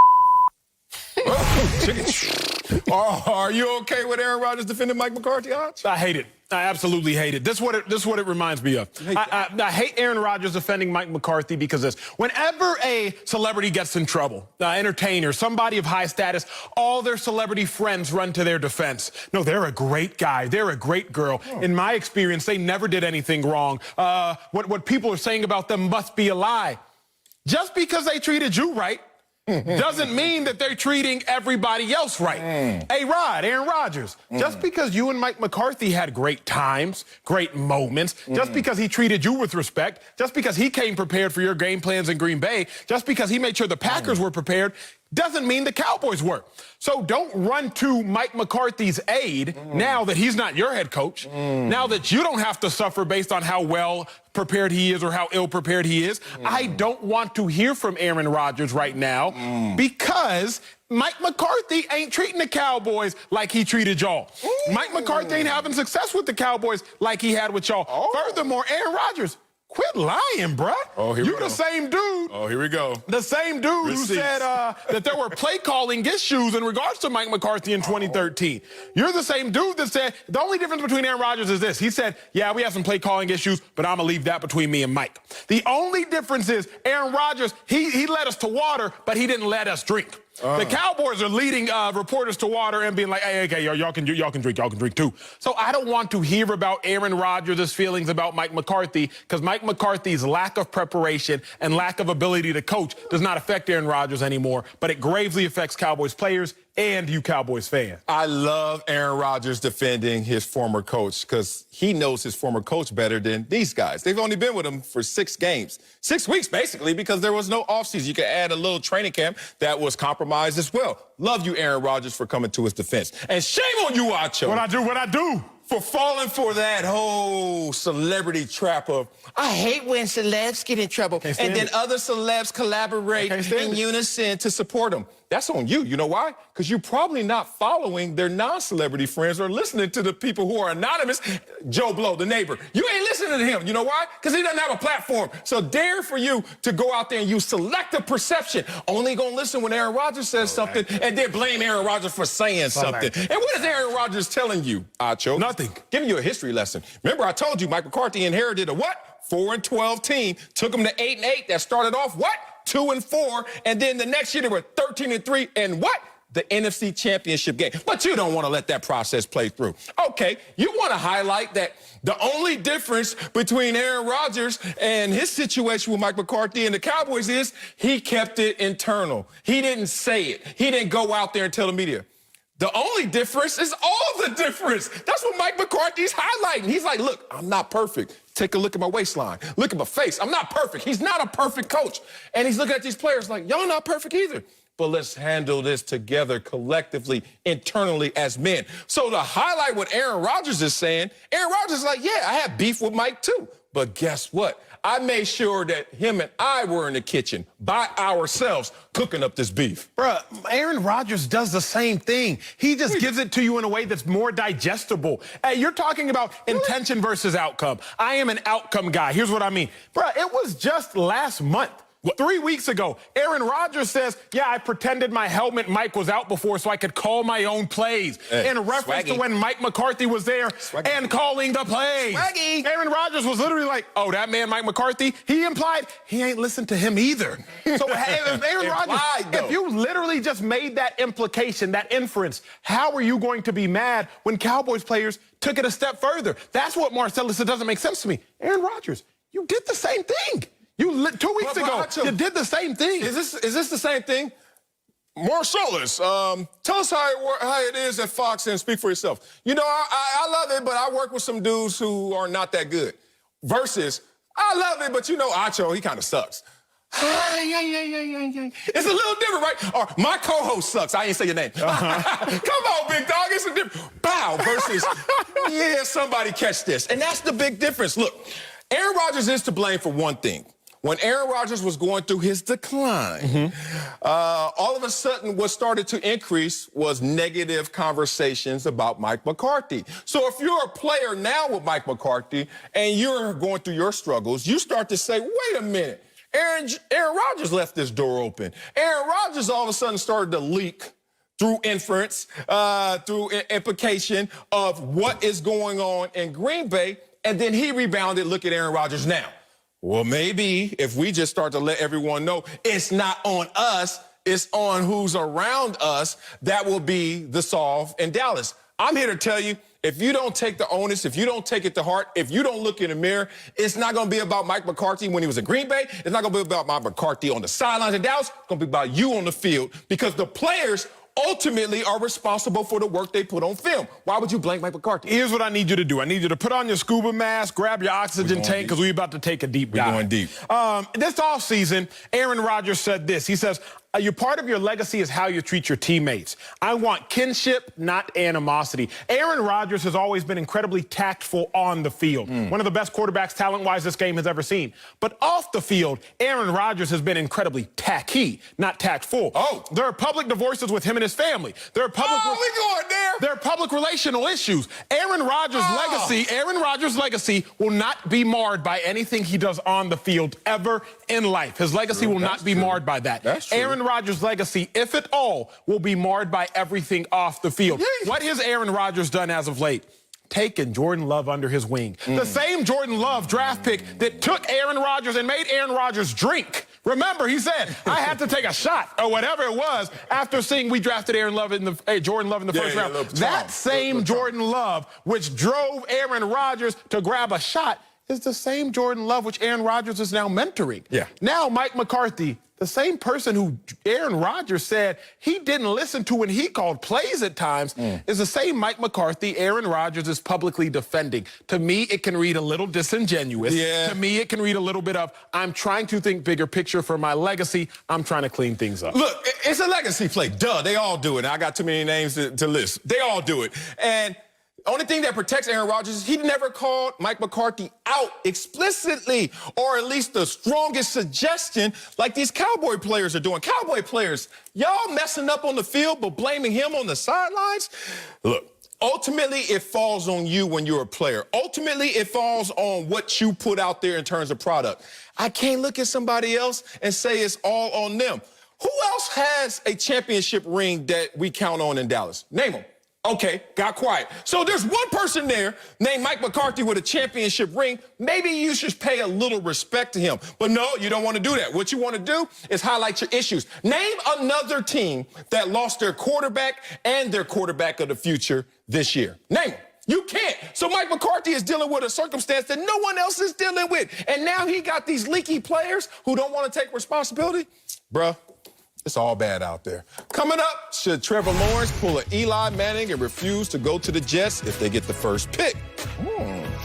Are you okay with Aaron Rodgers defending Mike McCarthy, Hodge? I hate it. I absolutely hate it. This is what it reminds me of. I hate Aaron Rodgers defending Mike McCarthy because whenever a celebrity gets in trouble, entertainer, somebody of high status, all their celebrity friends run to their defense. No, they're a great guy. They're a great girl. In my experience, they never did anything wrong. What people are saying about them must be a lie. Just because they treated you right doesn't mean that they're treating everybody else right. Aaron Rodgers, just because you and Mike McCarthy had great times, great moments, just because he treated you with respect, just because he came prepared for your game plans in Green Bay, just because he made sure the Packers were prepared, doesn't mean the Cowboys were. So don't run to Mike McCarthy's aid now that he's not your head coach, now that you don't have to suffer based on how well prepared he is or how ill prepared he is. I don't want to hear from Aaron Rodgers right now because Mike McCarthy ain't treating the Cowboys like he treated y'all. Mike McCarthy ain't having success with the Cowboys like he had with y'all. Furthermore, Aaron Rodgers, quit lying, bruh. You're the same dude. Oh, here we go. The same dude who said that there were play calling issues in regards to Mike McCarthy in 2013. You're the same dude that said the only difference between Aaron Rodgers is this. He said, yeah, we have some play calling issues, but I'm going to leave that between me and Mike. The only difference is Aaron Rodgers, he led us to water, but he didn't let us drink. The Cowboys are leading reporters to water and being like, hey, okay, y'all can drink too. So I don't want to hear about Aaron Rodgers' feelings about Mike McCarthy because Mike McCarthy's lack of preparation and lack of ability to coach does not affect Aaron Rodgers anymore, but it gravely affects Cowboys players and you Cowboys fans. I love Aaron Rodgers defending his former coach because he knows his former coach better than these guys. They've only been with him for 6 games. 6 weeks, basically, because there was no offseason. You could add a little training camp that was compromised as well. Love you, Aaron Rodgers, for coming to his defense. And shame on you, Acho. What I do? For falling for that whole celebrity trap of, I hate when celebs get in trouble. And then other celebs collaborate in unison to support them. That's on you. You know why? Because you're probably not following their non-celebrity friends or listening to the people who are anonymous. Joe Blow, the neighbor. You ain't listening to him. You know why? Because he doesn't have a platform. So dare for you to go out there and use selective perception. Only going to listen when Aaron Rodgers says something and then blame Aaron Rodgers for saying something. And what is Aaron Rodgers telling you, Acho? Nothing. Giving you a history lesson. Remember, I told you Mike McCarthy inherited a what? 4-12 team. Took him to 8-8. That started off what? 2-4, and then the next year they were 13-3 and what? the NFC Championship game. But you don't want to let that process play through. Okay, you want to highlight that the only difference between Aaron Rodgers and his situation with Mike McCarthy and the Cowboys is he kept it internal. He didn't say it. He didn't go out there and tell the media. The only difference is all the difference. That's what Mike McCarthy's highlighting. He's like, look, I'm not perfect. Take a look at my waistline. Look at my face. I'm not perfect. He's not a perfect coach. And he's looking at these players like, y'all not perfect either. But let's handle this together collectively, internally as men. So to highlight what Aaron Rodgers is saying, Aaron Rodgers is like, yeah, I have beef with Mike too. But guess what? I made sure that him and I were in the kitchen by ourselves cooking up this beef. Bruh, Aaron Rodgers does the same thing. He just gives it to you in a way that's more digestible. Hey, you're talking about intention versus outcome. I am an outcome guy. Here's what I mean. Bruh, it was just last month. 3 weeks ago, Aaron Rodgers says, yeah, I pretended my helmet Mike was out before so I could call my own plays. In reference to when Mike McCarthy was there and calling the plays. Aaron Rodgers was literally like, oh, that man Mike McCarthy, he implied he ain't listened to him either. So if Aaron Rodgers, if you literally just made that implication, that inference, how are you going to be mad when Cowboys players took it a step further? That's what Marcellus said doesn't make sense to me. Aaron Rodgers, you did the same thing. 2 weeks ago, you did the same thing. Is this the same thing? Marcellus, tell us how it is at Fox and speak for yourself. You know, I love it, but I work with some dudes who are not that good. Versus, I love it, but you know Acho, he kind of sucks. It's a little different, right? Or my co-host sucks. I ain't say your name. Come on, big dog. It's a different. Bow versus, yeah, somebody catch this. And that's the big difference. Look, Aaron Rodgers is to blame for one thing. When Aaron Rodgers was going through his decline, all of a sudden what started to increase was negative conversations about Mike McCarthy. So if you're a player now with Mike McCarthy and you're going through your struggles, you start to say, wait a minute, Aaron Rodgers left this door open. Aaron Rodgers all of a sudden started to leak through inference, through implication of what is going on in Green Bay, and then he rebounded, look at Aaron Rodgers now. Well, maybe if we just start to let everyone know it's not on us, it's on who's around us, that will be the solve in Dallas. I'm here to tell you, if you don't take the onus, if you don't take it to heart, if you don't look in the mirror, it's not going to be about Mike McCarthy when he was in Green Bay. It's not going to be about Mike McCarthy on the sidelines in Dallas. It's going to be about you on the field because the players ultimately are responsible for the work they put on film. Why would you blame Mike McCarthy? Here's what I need you to do. I need you to put on your scuba mask, grab your oxygen tank, because we're about to take a deep dive. We're going deep. This offseason, Aaron Rodgers said this. He says, you're part of your legacy is how you treat your teammates. I want kinship, not animosity. Aaron Rodgers has always been incredibly tactful on the field. One of the best quarterbacks talent-wise this game has ever seen. But off the field, Aaron Rodgers has been incredibly tacky, not tactful. Oh. There are public divorces with him and his family. There are public There are public relational issues. Aaron Rodgers' legacy will not be marred by anything he does on the field ever in life. His legacy will not be marred by that. That's true. Aaron Rodgers' legacy, if at all, will be marred by everything off the field. What has Aaron Rodgers done as of late? Taken Jordan Love under his wing. The same Jordan Love draft pick that took Aaron Rodgers and made Aaron Rodgers drink. Remember, he said, I had to take a shot, or whatever it was, after seeing we drafted Jordan Love in the first round. That same Jordan Love, which drove Aaron Rodgers to grab a shot, is the same Jordan Love which Aaron Rodgers is now mentoring. Now, Mike McCarthy, the same person who Aaron Rodgers said he didn't listen to when he called plays at times, is the same Mike McCarthy Aaron Rodgers is publicly defending. To me, it can read a little disingenuous. To me, it can read a little bit of, I'm trying to think bigger picture for my legacy. I'm trying to clean things up. Look, it's a legacy play. Duh, they all do it. I got too many names to list. They all do it. And only thing that protects Aaron Rodgers is he never called Mike McCarthy out explicitly, or at least the strongest suggestion like these Cowboy players are doing. Cowboy players, y'all messing up on the field but blaming him on the sidelines? Look, ultimately it falls on you when you're a player. Ultimately it falls on what you put out there in terms of product. I can't look at somebody else and say it's all on them. Who else has a championship ring that we count on in Dallas? Name them. Okay, got quiet. So there's one person there named Mike McCarthy with a championship ring. Maybe you should pay a little respect to him. But no, you don't want to do that. What you want to do is highlight your issues. Name another team that lost their quarterback and their quarterback of the future this year. Name them. You can't. So Mike McCarthy is dealing with a circumstance that no one else is dealing with. And now he got these leaky players who don't want to take responsibility. Bruh. It's all bad out there. Coming up, should Trevor Lawrence pull an Eli Manning and refuse to go to the Jets if they get the first pick?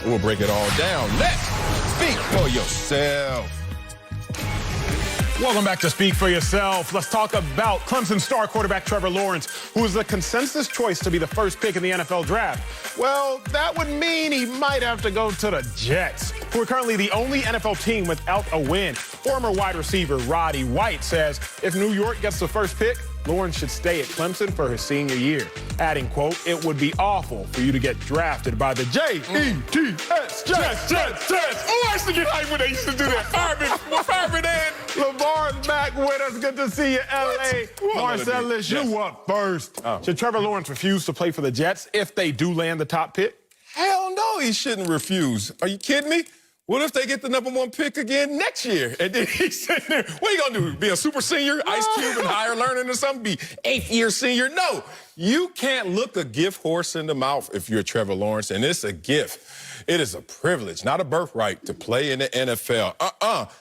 We'll break it all down next. Speak for yourself. Welcome back to Speak for Yourself. Let's talk about Clemson star quarterback Trevor Lawrence, who is the consensus choice to be the first pick in the NFL draft. Well, that would mean he might have to go to the Jets, who are currently the only NFL team without a win. Former wide receiver Roddy White says if New York gets the first pick, Lawrence should stay at Clemson for his senior year, adding, quote, "It would be awful for you to get drafted by the Jets, Jets. Oh, I used to get hyped when they used to do that. Fireman and LeVar's back with us. Good to see you, L.A. Marcellus, you up first. Should Trevor Lawrence refuse to play for the Jets if they do land the top pick? Hell no, he shouldn't refuse. Are you kidding me? What if they get the #1 pick again next year? And then he's sitting there, what are you going to do, be a super senior, Ice Cube and higher learning or something, be 8th-year senior? No, you can't look a gift horse in the mouth if you're Trevor Lawrence, and it's a gift. It is a privilege, not a birthright, to play in the NFL.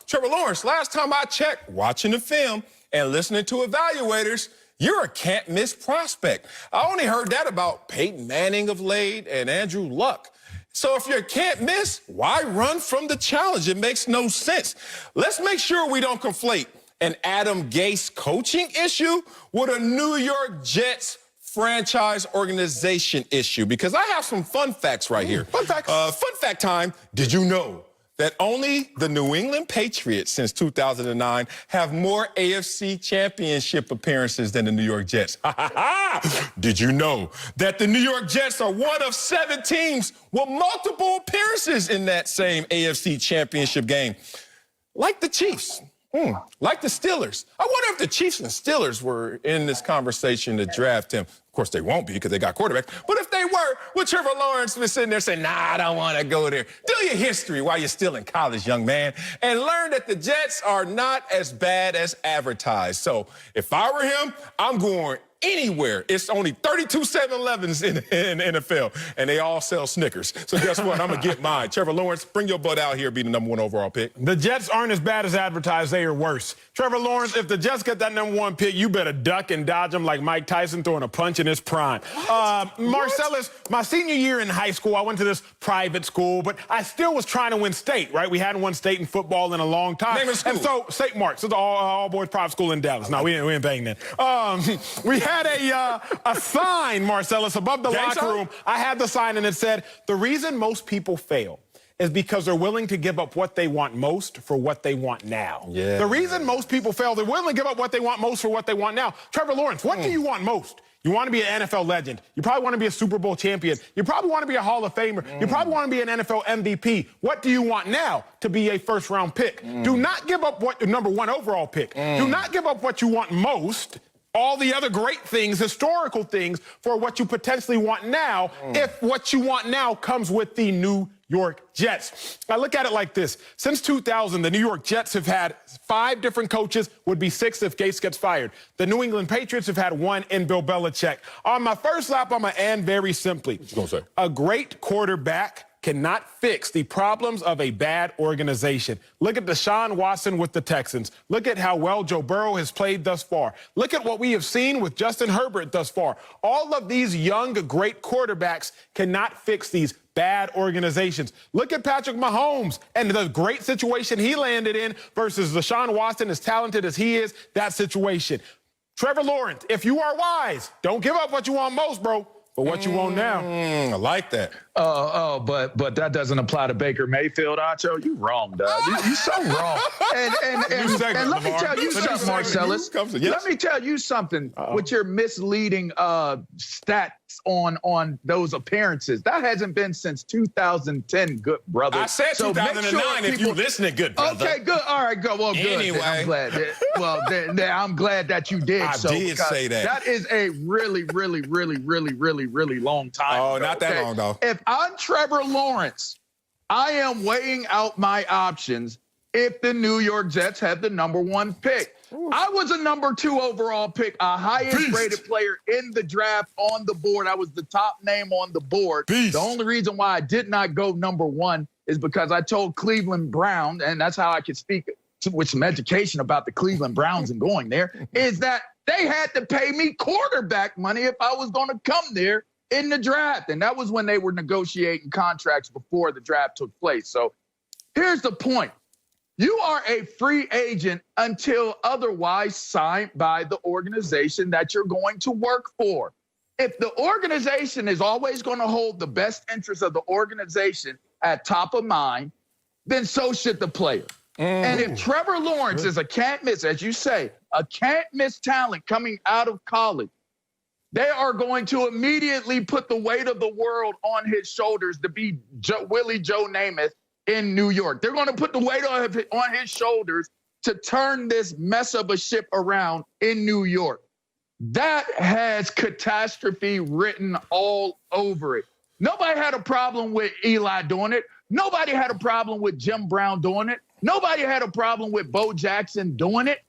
Trevor Lawrence, last time I checked, watching the film and listening to evaluators, you're a can't-miss prospect. I only heard that about Peyton Manning of late and Andrew Luck. So if you can't miss, why run from the challenge? It makes no sense. Let's make sure we don't conflate an Adam Gase coaching issue with a New York Jets franchise organization issue, because I have some fun facts right here. Fun facts. Fun fact time. Did you know that only the New England Patriots since 2009 have more AFC championship appearances than the New York Jets? Did you know that the New York Jets are one of 7 teams with multiple appearances in that same AFC championship game? Like the Chiefs. Like the Steelers. I wonder if the Chiefs and Steelers were in this conversation to draft him. Of course, they won't be because they got quarterbacks. But if they were, would Trevor Lawrence be sitting there saying, nah, I don't want to go there? Do your history while you're still in college, young man, and learn that the Jets are not as bad as advertised. So if I were him, I'm going anywhere. It's only 32 7-Elevens in the NFL, and they all sell Snickers. So guess what? I'm going to get mine. Trevor Lawrence, bring your butt out here, be the #1 overall pick. The Jets aren't as bad as advertised. They are worse. Trevor Lawrence, if the Jets get that #1 pick, you better duck and dodge them like Mike Tyson throwing a punch in his prime. Marcellus, my senior year in high school, I went to this private school, but I still was trying to win state, right? We hadn't won state in football in a long time. Name of school. And so, St. Mark's, it's an all-boys private school in Dallas. No, we ain't paying that. We had a sign, Marcellus, above the locker room. I had the sign, and it said, the reason most people fail is because they're willing to give up what they want most for what they want now. Yeah. The reason most people fail, they're willing to give up what they want most for what they want now. Trevor Lawrence, what do you want most? You want to be an NFL legend. You probably want to be a Super Bowl champion. You probably want to be a Hall of Famer. You probably want to be an NFL MVP. What do you want now? To be a first-round pick. Do not give up what #1 overall pick. Do not give up what you want most, all the other great things, historical things, for what you potentially want now, if what you want now comes with the New York Jets. I look at it like this. Since 2000, the New York Jets have had 5 different coaches, would be 6 if Gase gets fired. The New England Patriots have had 1 in Bill Belichick. On my first lap, I'm going to end very simply. What you gonna say? A great quarterback cannot fix the problems of a bad organization. Look at Deshaun Watson with the Texans. Look at how well Joe Burrow has played thus far. Look at what we have seen with Justin Herbert thus far. All of these young, great quarterbacks cannot fix these bad organizations. Look at Patrick Mahomes and the great situation he landed in versus Deshaun Watson, as talented as he is, that situation. Trevor Lawrence, if you are wise, don't give up what you want most, bro, for what you want now. I like that. But that doesn't apply to Baker Mayfield, Acho. You wrong, dog. You so wrong. And let me tell you something, Marcellus. Let me tell you something with your misleading stat on those appearances. That hasn't been since 2010, good brother. I said so 2009 if you listening, good brother. Okay, good. All right, good. Well, good. Anyway. I'm glad. I'm glad that you did. I did say that. That is a really, really, really, really, really, really long time. Oh, not that long, though. If I'm Trevor Lawrence, I am weighing out my options if the New York Jets have the #1 pick. I was a #2 overall pick, a highest-rated player in the draft on the board. I was the top name on the board. The only reason why I did not go #1 is because I told Cleveland Brown, and that's how I could speak with some education about the Cleveland Browns and going there, is that they had to pay me quarterback money if I was going to come there in the draft. And that was when they were negotiating contracts before the draft took place. So here's the point. You are a free agent until otherwise signed by the organization that you're going to work for. If the organization is always going to hold the best interests of the organization at top of mind, then so should the player. And if Trevor Lawrence is a can't miss, as you say, a can't miss talent coming out of college, they are going to immediately put the weight of the world on his shoulders to be Willie Joe Namath in New York. They're going to put the weight on his shoulders to turn this mess of a ship around in New York. That has catastrophe written all over it. Nobody had a problem with Eli doing it. Nobody had a problem with Jim Brown doing it. Nobody had a problem with Bo Jackson doing it.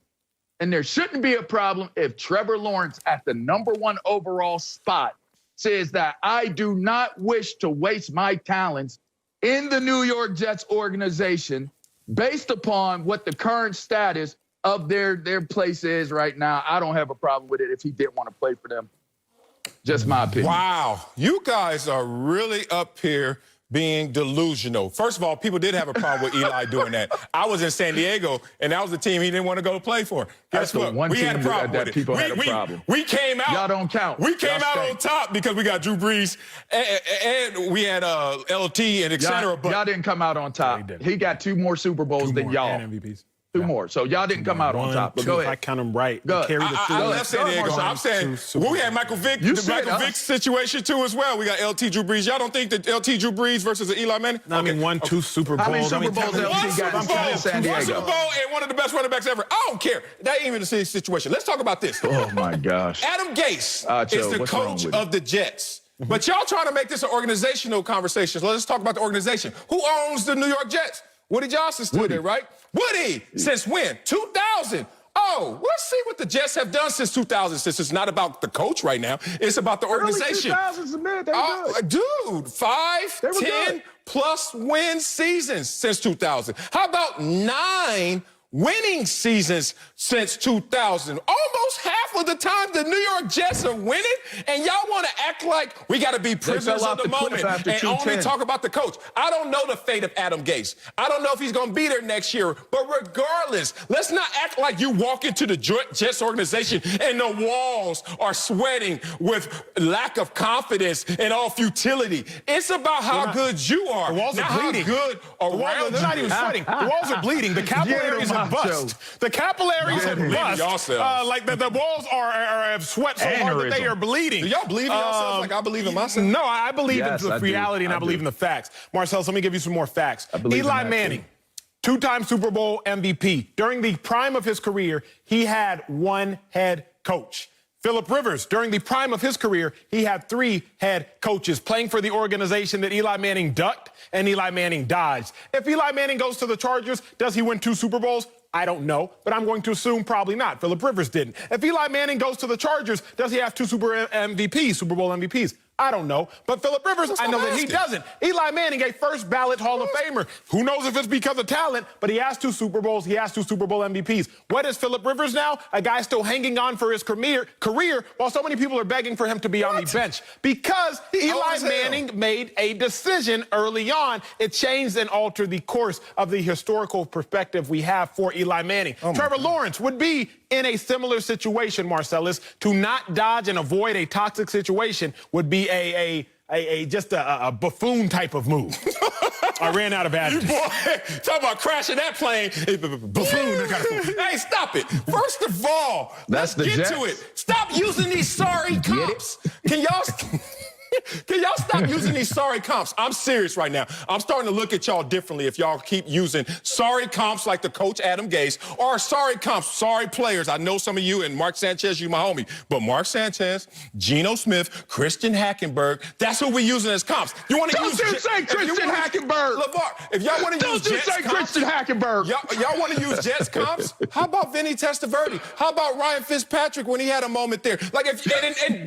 And there shouldn't be a problem if Trevor Lawrence at the #1 overall spot says that I do not wish to waste my talents in the New York Jets organization based upon what the current status of their place is right now. I don't have a problem with it if he didn't want to play for them. Just my opinion. Wow. You guys are really up here being delusional. First of all, people did have a problem with Eli doing that. I was in San Diego, and that was the team he didn't want to go play for. Guess what? We had a problem with it. People had a problem. We came out. Y'all don't count. We came out on top because we got Drew Brees, and we had LT and et cetera. But y'all didn't come out on top. He got 2 more Super Bowls than y'all. And MVPs. 2 more. So y'all didn't come out on top. But go ahead. If I count them right. Go Carry the I left San Diego. I'm saying, we had Michael Vick, the Michael Vick situation too as well. We got LT Drew Brees. Y'all don't think that LT Drew Brees versus Eli Manning? No, I mean, 1, 2 Super Bowls. How many Super Bowls LT got in San Diego? One Super Bowl and one of the best running backs ever. I don't care. That ain't even the situation. Let's talk about this. Oh, my gosh. Adam Gase is the coach of the Jets. But y'all trying to make this an organizational conversation. So let's talk about the organization. Who owns the New York Jets? Woody Johnson's still there, right? Woody, since when? 2000. Oh, let's see what the Jets have done since 2000, since it's not about the coach right now. It's about the organization. Early 2000s, man, they good. Dude, 5, 10 plus win seasons since 2000. How about 9 winning seasons since 2000? Almost half of the time the New York Jets are winning, and y'all want to act like we got to be prisoners of the moment and only talk about the coach. I don't know the fate of Adam Gase. I don't know if he's going to be there next year, but regardless, let's not act like you walk into the Jets organization and the walls are sweating with lack of confidence and all futility. It's about how good you are. The walls are bleeding. How good around they're not even sweating. The walls are bleeding. The capillaries are bust. The capillaries are bust. Like the walls have sweat so hard that they are bleeding. Do y'all believe in yourselves like I believe in myself? No, I believe in the reality and I believe in the facts. Marcellus, let me give you some more facts. Eli Manning, 2-time Super Bowl MVP. During the prime of his career, he had 1 head coach. Phillip Rivers, during the prime of his career, he had 3 head coaches playing for the organization that Eli Manning ducked and Eli Manning dodged. If Eli Manning goes to the Chargers, does he win 2 Super Bowls? I don't know, but I'm going to assume probably not. Phillip Rivers didn't. If Eli Manning goes to the Chargers, does he have 2 Super Bowl MVPs? I don't know. But Phillip Rivers, I know that he doesn't. Eli Manning, a first ballot Hall of Famer. Who knows if it's because of talent, but he has 2 Super Bowls. He has 2 Super Bowl MVPs. What is Phillip Rivers now? A guy still hanging on for his career while so many people are begging for him to be on the bench. Because Eli Manning made a decision early on. It changed and altered the course of the historical perspective we have for Eli Manning. Trevor Lawrence would be in a similar situation, Marcellus. To not dodge and avoid a toxic situation would be just a buffoon type of move. I ran out of adjectives. Boy, talk about crashing that plane. Hey, stop it. First of all, That's let's the get Jets. to it. Stop using these sorry comps. Can y'all stop using these sorry comps? I'm serious right now. I'm starting to look at y'all differently if y'all keep using sorry comps like the coach Adam Gase, or sorry comps, sorry players. I know some of you, and Mark Sanchez, you my homie, but Mark Sanchez, Geno Smith, Christian Hackenberg, that's who we using as comps. You want to use... Don't you say Christian Hackenberg. LeVar, if y'all want to use Don't you Jets say comps, Christian Hackenberg. Y'all want to use Jets comps? How about Vinny Testaverde? How about Ryan Fitzpatrick when he had a moment there? Like, and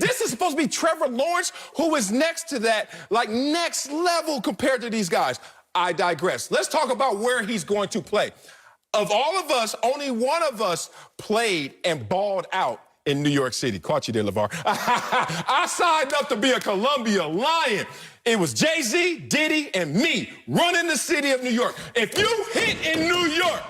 this is supposed to be Trevor Lawrence, who is next to that, like next level compared to these guys. I digress. Let's talk about where he's going to play. Of all of us, only one of us played and balled out in New York City. Caught you there, LeVar. I signed up to be a Columbia Lion. It was Jay-Z, Diddy, and me running the city of New York. If you hit in New York,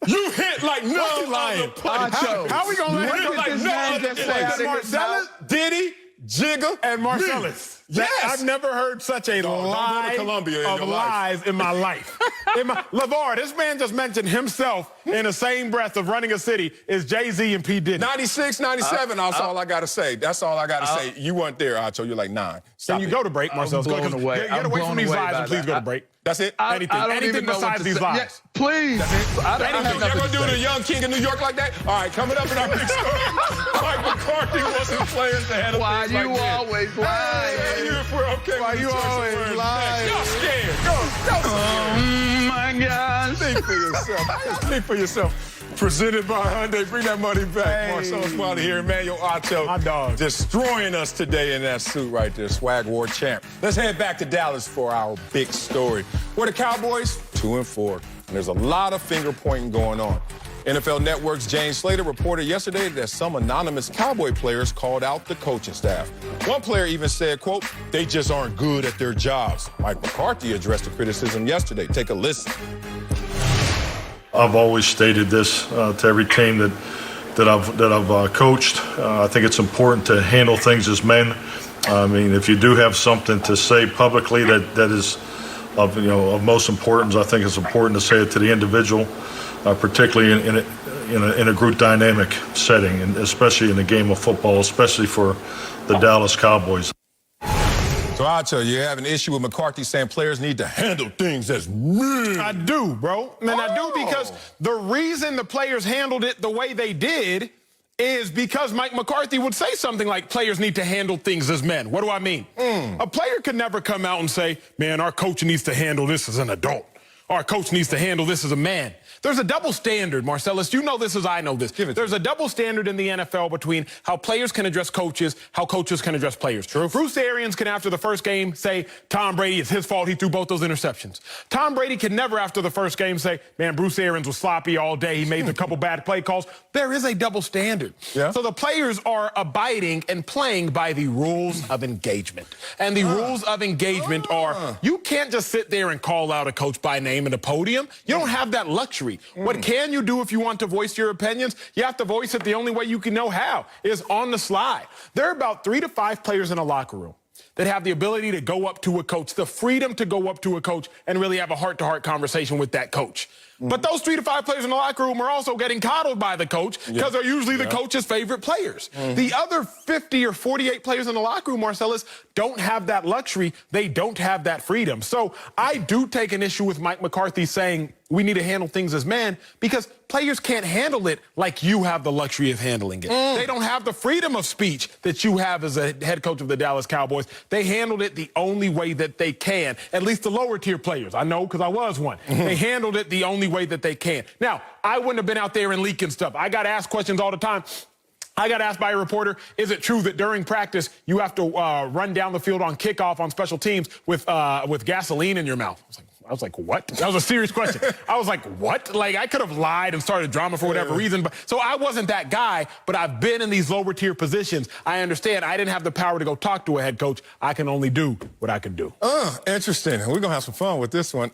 you hit like no other place. How are we going to let Hit like no other place. Marcellus, Diddy, Jigga, and Marcellus? Yes. I've never heard such a lie go to Columbia in of your lies in my life. LeVar, this man just mentioned himself in the same breath of running a city is Jay-Z and P. Diddy. 96, 97, that's all I got to say. That's all I got to say. You weren't there, Acho. You're like 9. Can you go to break, Marcellus? blown Go, away. Get away I'm from these blown away lies by and please that. go to break. That's it? Anything even know what besides to these say. lies. Yeah, please. I don't have Y'all nothing gonna to do say. the young king of New York like that? All right, coming up in our big story. Mike McCarthy wants his players to handle Why things you like this. always lying? Hey, if we're okay Why with you the choice of always words lying? next. Y'all scared. Go. Oh, my God. Speak for yourself. Speak for yourself. Presented by Hyundai. Bring that money back. Hey. Marcellus Wilder here. Emmanuel Acho. My dog. Destroying us today in that suit right there. Swag War champ. Let's head back to Dallas for our big story. Where the Cowboys, 2-4. And there's a lot of finger pointing going on. NFL Network's James Slater reported yesterday that some anonymous Cowboy players called out the coaching staff. One player even said, quote, they just aren't good at their jobs. Mike McCarthy addressed the criticism yesterday. Take a listen. I've always stated this to every team that I've coached. I think it's important to handle things as men. I mean, if you do have something to say publicly that is of most importance, I think it's important to say it to the individual, particularly in a group dynamic setting, and especially in the game of football, especially for the Dallas Cowboys. So Acho, you have an issue with McCarthy saying players need to handle things as men. I do, bro. And I do because the reason the players handled it the way they did is because Mike McCarthy would say something like players need to handle things as men. What do I mean? A player could never come out and say, man, our coach needs to handle this as an adult. Our coach needs to handle this as a man. There's a double standard, Marcellus. You know this as I know this. There's a double standard in the NFL between how players can address coaches, how coaches can address players. True. Bruce Arians can, after the first game, say, Tom Brady, it's his fault he threw both those interceptions. Tom Brady can never, after the first game, say, man, Bruce Arians was sloppy all day. He made a couple bad play calls. There is a double standard. Yeah. So the players are abiding and playing by the rules of engagement. And the rules of engagement are, you can't just sit there and call out a coach by name at a podium. You don't have that luxury. What can you do if you want to voice your opinions? You have to voice it the only way you can know how, is on the slide. There are about 3 to 5 players in a locker room that have the ability to go up to a coach, the freedom to go up to a coach and really have a heart-to-heart conversation with that coach. But those 3 to 5 players in the locker room are also getting coddled by the coach because they're usually the coach's favorite players. The other 50 or 48 players in the locker room, Marcellus, don't have that luxury. They don't have that freedom. So I do take an issue with Mike McCarthy saying we need to handle things as men because players can't handle it like you have the luxury of handling it. They don't have the freedom of speech that you have as a head coach of the Dallas Cowboys. They handled it the only way that they can, at least the lower tier players. I know because I was one. They handled it the only way that they can. Now, I wouldn't have been out there and leaking stuff. I got asked questions all the time. I got asked by a reporter, is it true that during practice you have to run down the field on kickoff on special teams with gasoline in your mouth? I was like, what? That was a serious question. I was like, what? Like, I could have lied and started drama for whatever reason. But so I wasn't that guy, but I've been in these lower tier positions. I understand I didn't have the power to go talk to a head coach. I can only do what I can do. Interesting. We're going to have some fun with this one.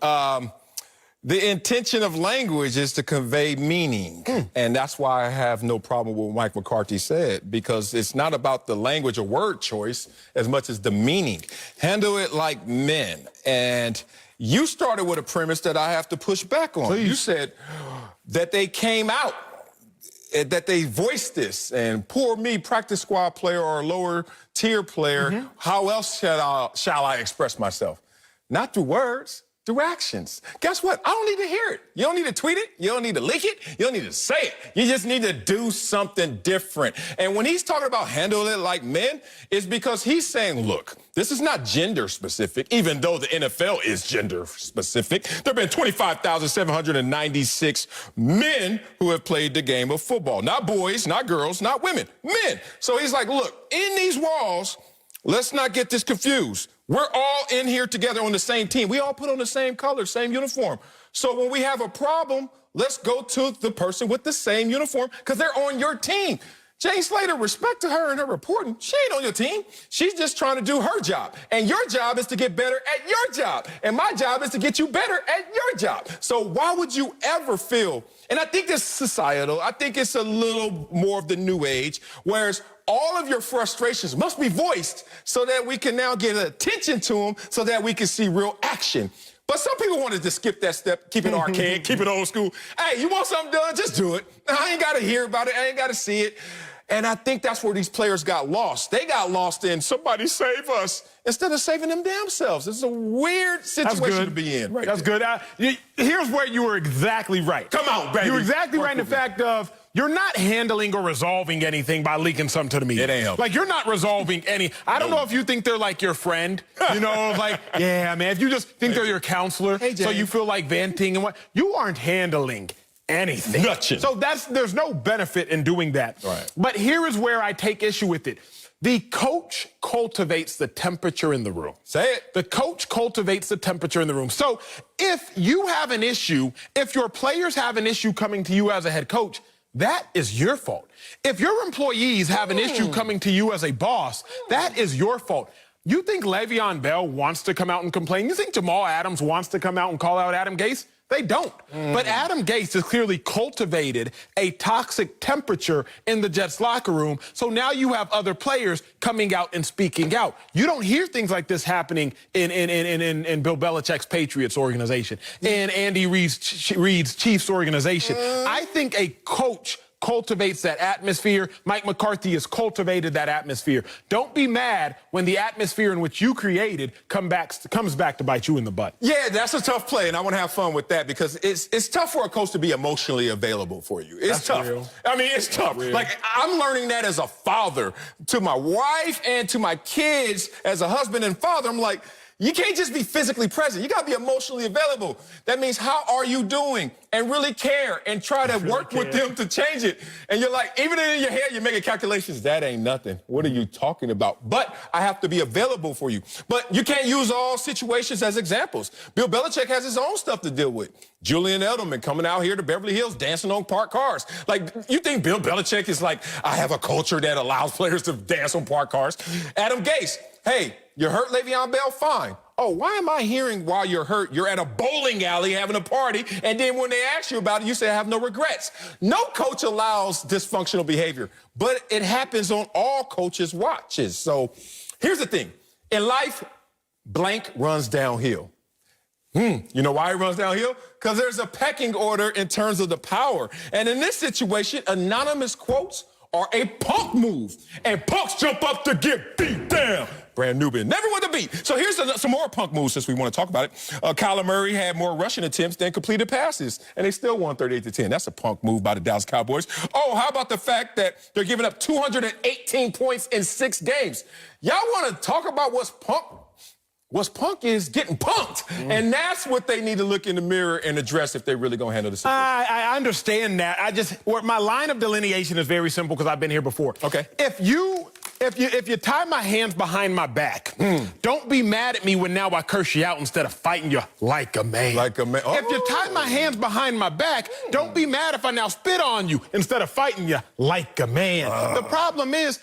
The intention of language is to convey meaning. And that's why I have no problem with what Mike McCarthy said, because it's not about the language or word choice as much as the meaning. Handle it like men. And You started with a premise that I have to push back on. Please. You said that they came out, that they voiced this, and poor me, practice squad player or a lower tier player, how else shall I express myself? Not through words, through actions. Guess what? I don't need to hear it. You don't need to tweet it. You don't need to leak it. You don't need to say it. You just need to do something different. And when he's talking about handle it like men, it's because he's saying, look, this is not gender specific, even though the NFL is gender specific. There have been 25,796 men who have played the game of football. Not boys, not girls, not women, men. So he's like, look, in these walls, let's not get this confused. We're all in here together on the same team. We all put on the same color, same uniform. So when we have a problem, let's go to the person with the same uniform because they're on your team. Jane Slater, respect to her and her reporting. She ain't on your team. She's just trying to do her job. And your job is to get better at your job. And my job is to get you better at your job. So why would you ever feel, and I think it's societal, I think it's a little more of the new age, whereas all of your frustrations must be voiced so that we can now get attention to them so that we can see real action. But some people wanted to skip that step, keep it archaic, keep it old school. Hey, you want something done? Just do it. I ain't got to hear about it. I ain't got to see it. And I think that's where these players got lost. They got lost in somebody save us instead of saving them damn selves. It's a weird situation to be in. Right That's good. Here's where you were exactly right. Come on, baby. You were exactly right in the fact of you're not handling or resolving anything by leaking something to the media. It ain't helping. Like, you're not resolving any. I don't know if you think they're like your friend. You know, like, yeah, man, if you just think they're your counselor, so you feel like venting and what. You aren't handling anything. Nothing. So there's no benefit in doing that. Right. But here is where I take issue with it. The coach cultivates the temperature in the room. Say it. The coach cultivates the temperature in the room. So if you have an issue, if your players have an issue coming to you as a head coach, that is your fault. If your employees have an issue coming to you as a boss, that is your fault. You think Le'Veon Bell wants to come out and complain? You think Jamal Adams wants to come out and call out Adam Gase? They don't. But Adam Gase has clearly cultivated a toxic temperature in the Jets locker room. So now you have other players coming out and speaking out. You don't hear things like this happening in Bill Belichick's Patriots organization, in Andy Reid's Chiefs organization. I think a coach cultivates that atmosphere. Mike McCarthy has cultivated that atmosphere. Don't be mad when the atmosphere in which you created comes back to bite you in the butt. Yeah, that's a tough play, and I want to have fun with that because it's tough for a coach to be emotionally available for you. It's tough. Real. I mean, it's tough. Like, I'm learning that as a father to my wife and to my kids as a husband and father. I'm like, you can't just be physically present. You got to be emotionally available. That means how are you doing? And really care and try to work with them to change it. And you're like, even in your head, you're making calculations. That ain't nothing. What are you talking about? But I have to be available for you. But you can't use all situations as examples. Bill Belichick has his own stuff to deal with. Julian Edelman coming out here to Beverly Hills dancing on parked cars. Like, you think Bill Belichick is like, I have a culture that allows players to dance on parked cars? Adam Gase, hey, you hurt Le'Veon Bell? Fine. Oh, why am I hearing while you're hurt, you're at a bowling alley having a party, and then when they ask you about it, you say, I have no regrets. No coach allows dysfunctional behavior, but it happens on all coaches' watches. So here's the thing. In life, blank runs downhill. You know why it runs downhill? Because there's a pecking order in terms of the power. And in this situation, anonymous quotes are a punk move. And punks jump up to get beat down. Brand Nubian, never with a beat. So here's some more punk moves since we want to talk about it. Kyler Murray had more rushing attempts than completed passes, and they still won 38-10. That's a punk move by the Dallas Cowboys. Oh, how about the fact that they're giving up 218 points in 6 games? Y'all want to talk about what's punk? What's punk is getting punked. And that's what they need to look in the mirror and address if they're really going to handle the situation. I understand that. My line of delineation is very simple because I've been here before. Okay. If you tie my hands behind my back, don't be mad at me when now I curse you out instead of fighting you like a man. Like a man. If you tie my hands behind my back, don't be mad if I now spit on you instead of fighting you like a man. The problem is,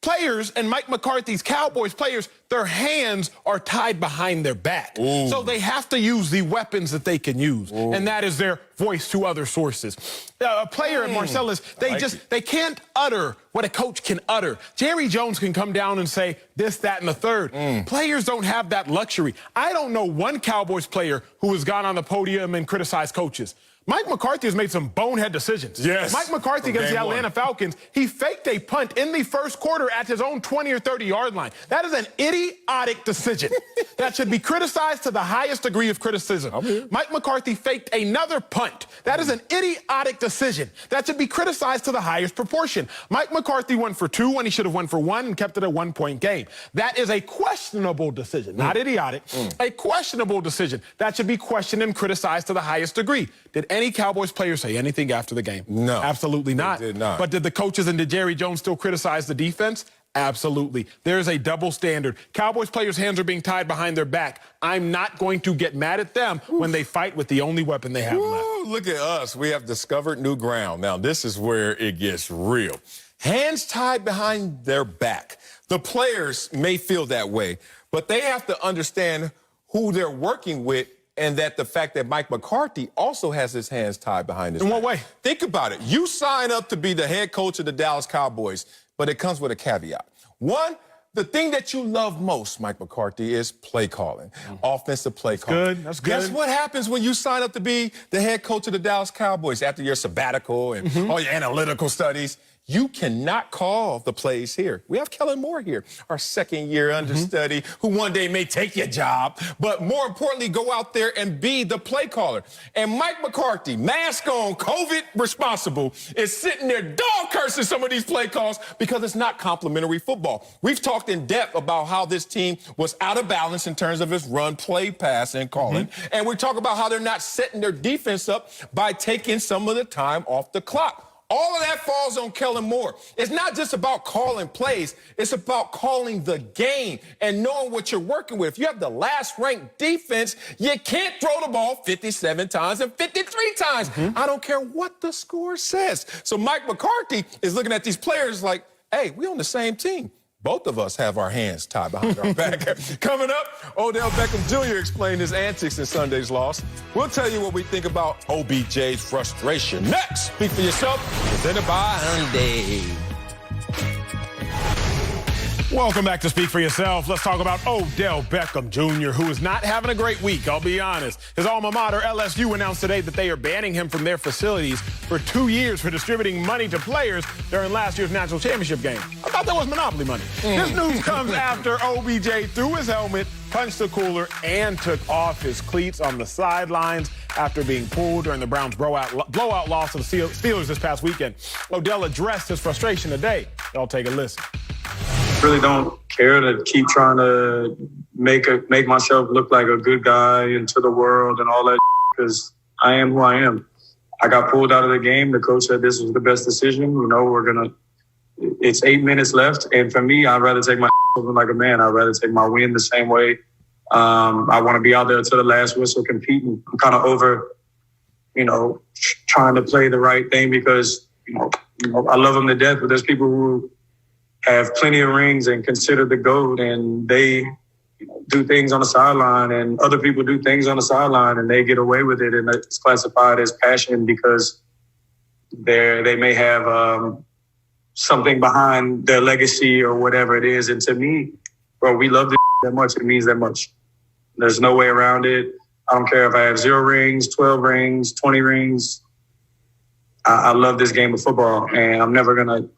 players and Mike McCarthy's Cowboys players, their hands are tied behind their back. Ooh. So they have to use the weapons that they can use, and that is their voice to other sources. A player at Marcellus, they can't utter what a coach can utter. Jerry Jones can come down and say this, that, and the third. Players don't have that luxury. I don't know one Cowboys player who has gone on the podium and criticized coaches. Mike McCarthy has made some bonehead decisions. Yes. Mike McCarthy against the Atlanta Falcons, he faked a punt in the first quarter at his own 20 or 30-yard line. That is an idiotic decision that should be criticized to the highest degree of criticism. Mike McCarthy faked another punt. That is an idiotic decision that should be criticized to the highest proportion. Mike McCarthy went for 2 when he should have won for 1 and kept it a 1-point game. That is a questionable decision, not idiotic, a questionable decision that should be questioned and criticized to the highest degree. Did any Cowboys player say anything after the game? No. Absolutely not. They did not. But did the coaches and did Jerry Jones still criticize the defense? Absolutely. There's a double standard. Cowboys players' hands are being tied behind their back. I'm not going to get mad at them when they fight with the only weapon they have left. Look at us. We have discovered new ground. Now, this is where it gets real. Hands tied behind their back. The players may feel that way, but they have to understand who they're working with, and that the fact that Mike McCarthy also has his hands tied behind his back. In what way? Think about it. You sign up to be the head coach of the Dallas Cowboys, but it comes with a caveat. One, the thing that you love most, Mike McCarthy, is play calling, offensive play calling. That's good. Guess what happens when you sign up to be the head coach of the Dallas Cowboys after your sabbatical and all your analytical studies? You cannot call the plays here. We have Kellen Moore here, our second-year understudy, who one day may take your job, but more importantly, go out there and be the play caller. And Mike McCarthy, mask on, COVID responsible, is sitting there dog cursing some of these play calls because it's not complimentary football. We've talked in depth about how this team was out of balance in terms of its run, play, pass, and calling. And we talk about how they're not setting their defense up by taking some of the time off the clock. All of that falls on Kellen Moore. It's not just about calling plays. It's about calling the game and knowing what you're working with. If you have the last-ranked defense, you can't throw the ball 57 times and 53 times. I don't care what the score says. So Mike McCarthy is looking at these players like, hey, we on the same team. Both of us have our hands tied behind our back. Coming up, Odell Beckham Jr. explained his antics in Sunday's loss. We'll tell you what we think about OBJ's frustration. Next, Speak for Yourself, presented by Hyundai. Welcome back to Speak for Yourself. Let's talk about Odell Beckham Jr., who is not having a great week, I'll be honest. His alma mater, LSU, announced today that they are banning him from their facilities for 2 years for distributing money to players during last year's national championship game. I thought that was Monopoly money. This news comes after OBJ threw his helmet, punched the cooler, and took off his cleats on the sidelines after being pulled during the Browns' blowout loss to the Steelers this past weekend. Odell addressed his frustration today. Y'all take a listen. Really don't care to keep trying to make myself look like a good guy into the world and all that, because I am who I am. I got pulled out of the game. The coach said this was the best decision. You know, it's 8 minutes left. And for me, I'd rather take my like a man. I'd rather take my win the same way. I want to be out there to the last whistle competing. I'm kind of over, trying to play the right thing because, I love them to death, but there's people who have plenty of rings and consider the GOAT, and they do things on the sideline, and other people do things on the sideline and they get away with it, and it's classified as passion because they may have something behind their legacy or whatever it is. And to me, bro, we love this that much. It means that much. There's no way around it. I don't care if I have 0 rings, 12 rings, 20 rings. I love this game of football, and I'm not going to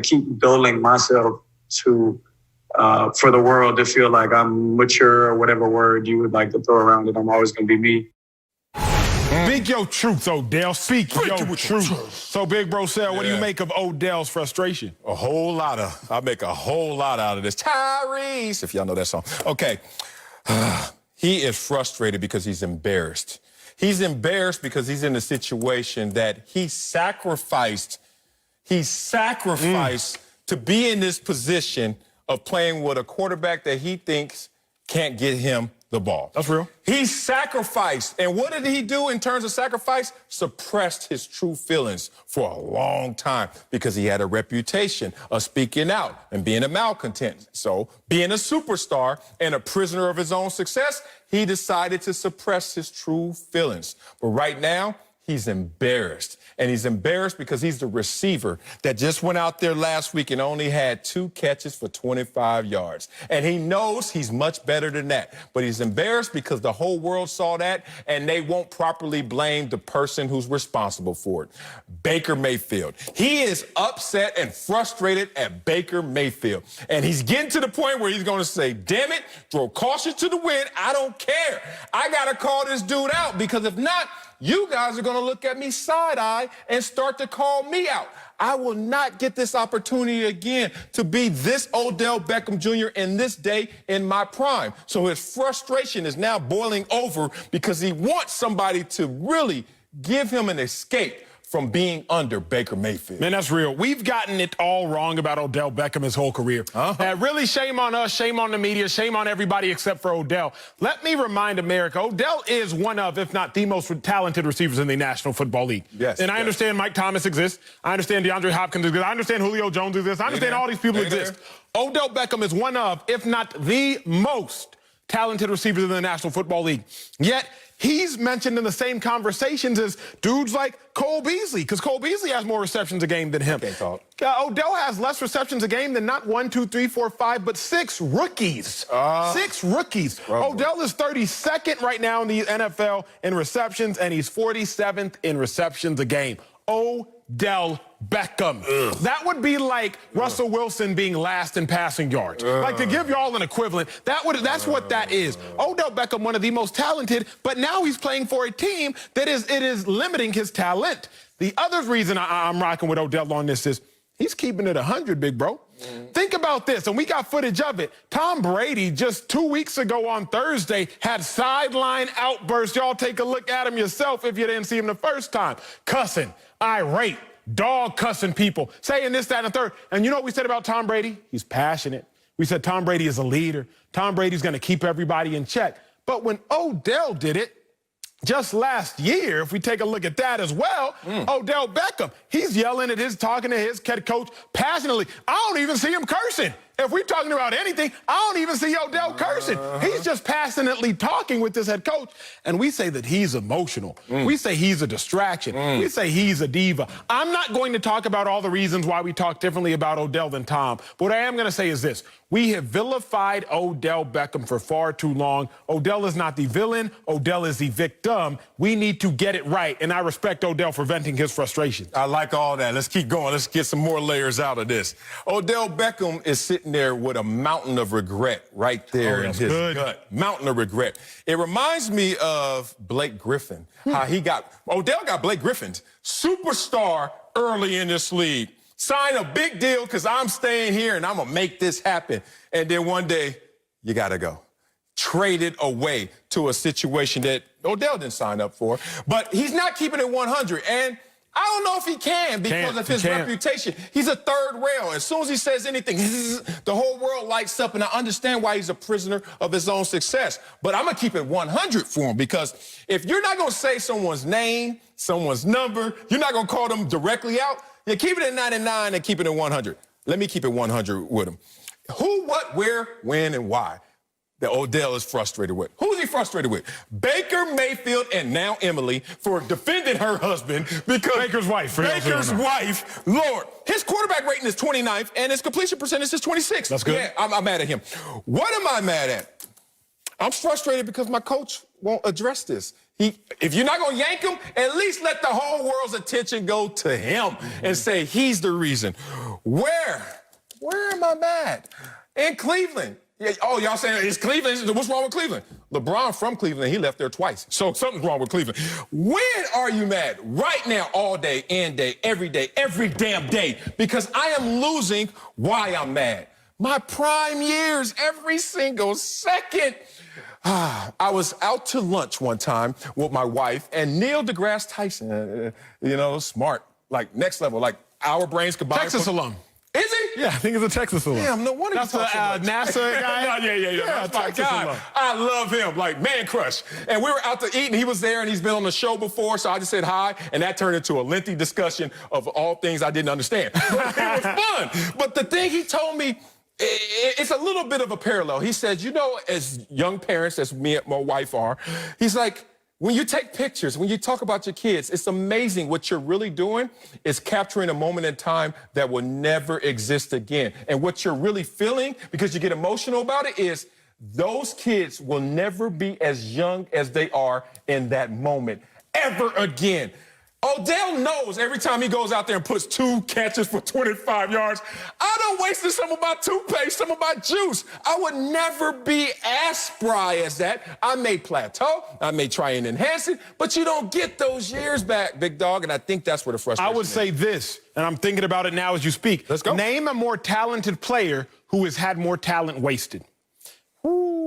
keep building myself to for the world to feel like I'm mature or whatever word you would like to throw around it. I'm always going to be me. Speak your truth, Odell. Speak your truth. So, Big Bro said, what do you make of Odell's frustration? I make a whole lot out of this. Tyrese, if y'all know that song. Okay. He is frustrated because he's embarrassed. He's embarrassed because he's in a situation that he sacrificed to be in this position of playing with a quarterback that he thinks can't get him the ball. That's real. He sacrificed. And what did he do in terms of sacrifice? Suppressed his true feelings for a long time because he had a reputation of speaking out and being a malcontent. So being a superstar and a prisoner of his own success, he decided to suppress his true feelings. But right now, he's embarrassed. And he's embarrassed because he's the receiver that just went out there last week and only had 2 catches for 25 yards. And he knows he's much better than that. But he's embarrassed because the whole world saw that, and they won't properly blame the person who's responsible for it. Baker Mayfield. He is upset and frustrated at Baker Mayfield. And he's getting to the point where he's going to say, damn it, throw caution to the wind. I don't care. I got to call this dude out, because if not, you guys are going to look at me side-eye and start to call me out. I will not get this opportunity again to be this Odell Beckham Jr. in this day in my prime. So his frustration is now boiling over because he wants somebody to really give him an escape from being under Baker Mayfield. Man, that's real. We've gotten it all wrong about Odell Beckham his whole career. Really, shame on us, shame on the media, shame on everybody except for Odell. Let me remind America, Odell is one of, if not the most talented receivers in the National Football League. Yes. And I understand Mike Thomas exists. I understand DeAndre Hopkins exists. I understand Julio Jones exists. I understand all these people exist. Odell Beckham is one of, if not the most talented receivers in the National Football League. Yet, he's mentioned in the same conversations as dudes like Cole Beasley, because Cole Beasley has more receptions a game than him. Odell has less receptions a game than not 1, 2, 3, 4, 5, but 6 rookies. 6 rookies. Odell is 32nd right now in the NFL in receptions, and he's 47th in receptions a game. Odell Beckham. That would be like Russell Wilson being last in passing yards. Like, to give y'all an equivalent, that's what that is. Odell Beckham, one of the most talented, but now he's playing for a team that is limiting his talent. The other reason I'm rocking with Odell on this is he's keeping it 100, big bro. Think about this, and we got footage of it. Tom Brady just 2 weeks ago on Thursday had sideline outbursts. Y'all take a look at him yourself if you didn't see him the first time. Cussing, irate, dog cussing people, saying this, that, and the third. And you know what we said about Tom Brady? He's passionate. We said Tom Brady is a leader. Tom Brady's going to keep everybody in check. But when Odell did it, just last year, if we take a look at that as well, Odell Beckham, he's yelling at talking to his head coach passionately. I don't even see him cursing. If we're talking about anything, I don't even see Odell cursing. He's just passionately talking with this head coach. And we say that he's emotional. We say he's a distraction. We say he's a diva. I'm not going to talk about all the reasons why we talk differently about Odell than Tom. But what I am going to say is this. We have vilified Odell Beckham for far too long. Odell is not the villain. Odell is the victim. We need to get it right. And I respect Odell for venting his frustration. I like all that. Let's keep going. Let's get some more layers out of this. Odell Beckham is sitting there with a mountain of regret right there in his gut. Mountain of regret. It reminds me of Blake Griffin. How Odell got Blake Griffin's superstar early in this league. Sign a big deal because I'm staying here and I'm going to make this happen. And then one day, you got to go. Traded away to a situation that Odell didn't sign up for. But he's not keeping it 100. And I don't know if he can because of his reputation. He's a third rail. As soon as he says anything, the whole world lights up, and I understand why he's a prisoner of his own success. But I'm going to keep it 100 for him, because if you're not going to say someone's name, someone's number, you're not going to call them directly out, you keep it at 99 and keep it at 100. Let me keep it 100 with him. Who, what, where, when, and why that Odell is frustrated with. Who's he frustrated with? Baker Mayfield and now Emily for defending her husband because Baker's wife. Lord, his quarterback rating is 29th and his completion percentage is 26th. That's good. Yeah, I'm mad at him. What am I mad at? I'm frustrated because my coach won't address this. If you're not going to yank him, at least let the whole world's attention go to him and say he's the reason. Where am I mad? In Cleveland. Yeah, oh, y'all saying it's Cleveland? What's wrong with Cleveland? LeBron from Cleveland, he left there twice. So something's wrong with Cleveland. When are you mad? Right now, all day, every damn day. Because I am losing. Why I'm mad? My prime years, every single second. I was out to lunch one time with my wife and Neil deGrasse Tyson, smart, like next level, like our brains combined. Texas alum. Is he? Yeah, I think it's a Texas alum. Damn, no wonder that's you talk the so much. NASA guy. Yeah. That's my Texas guy. alum. I love him, like man crush. And we were out to eat, and he was there, and he's been on the show before, so I just said hi, and that turned into a lengthy discussion of all things I didn't understand. But it was fun. But the thing he told me, it's a little bit of a parallel. He said, you know, as young parents, as me and my wife are, he's like, when you take pictures, when you talk about your kids, it's amazing. What you're really doing is capturing a moment in time that will never exist again. And what you're really feeling, because you get emotional about it, is those kids will never be as young as they are in that moment ever again. Odell knows every time he goes out there and puts 2 catches for 25 yards, I done wasted some of my toothpaste, some of my juice. I would never be as spry as that. I may plateau, I may try and enhance it, but you don't get those years back, big dog, and I think that's where the frustration is. I would say this, and I'm thinking about it now as you speak. Let's go. Name a more talented player who has had more talent wasted.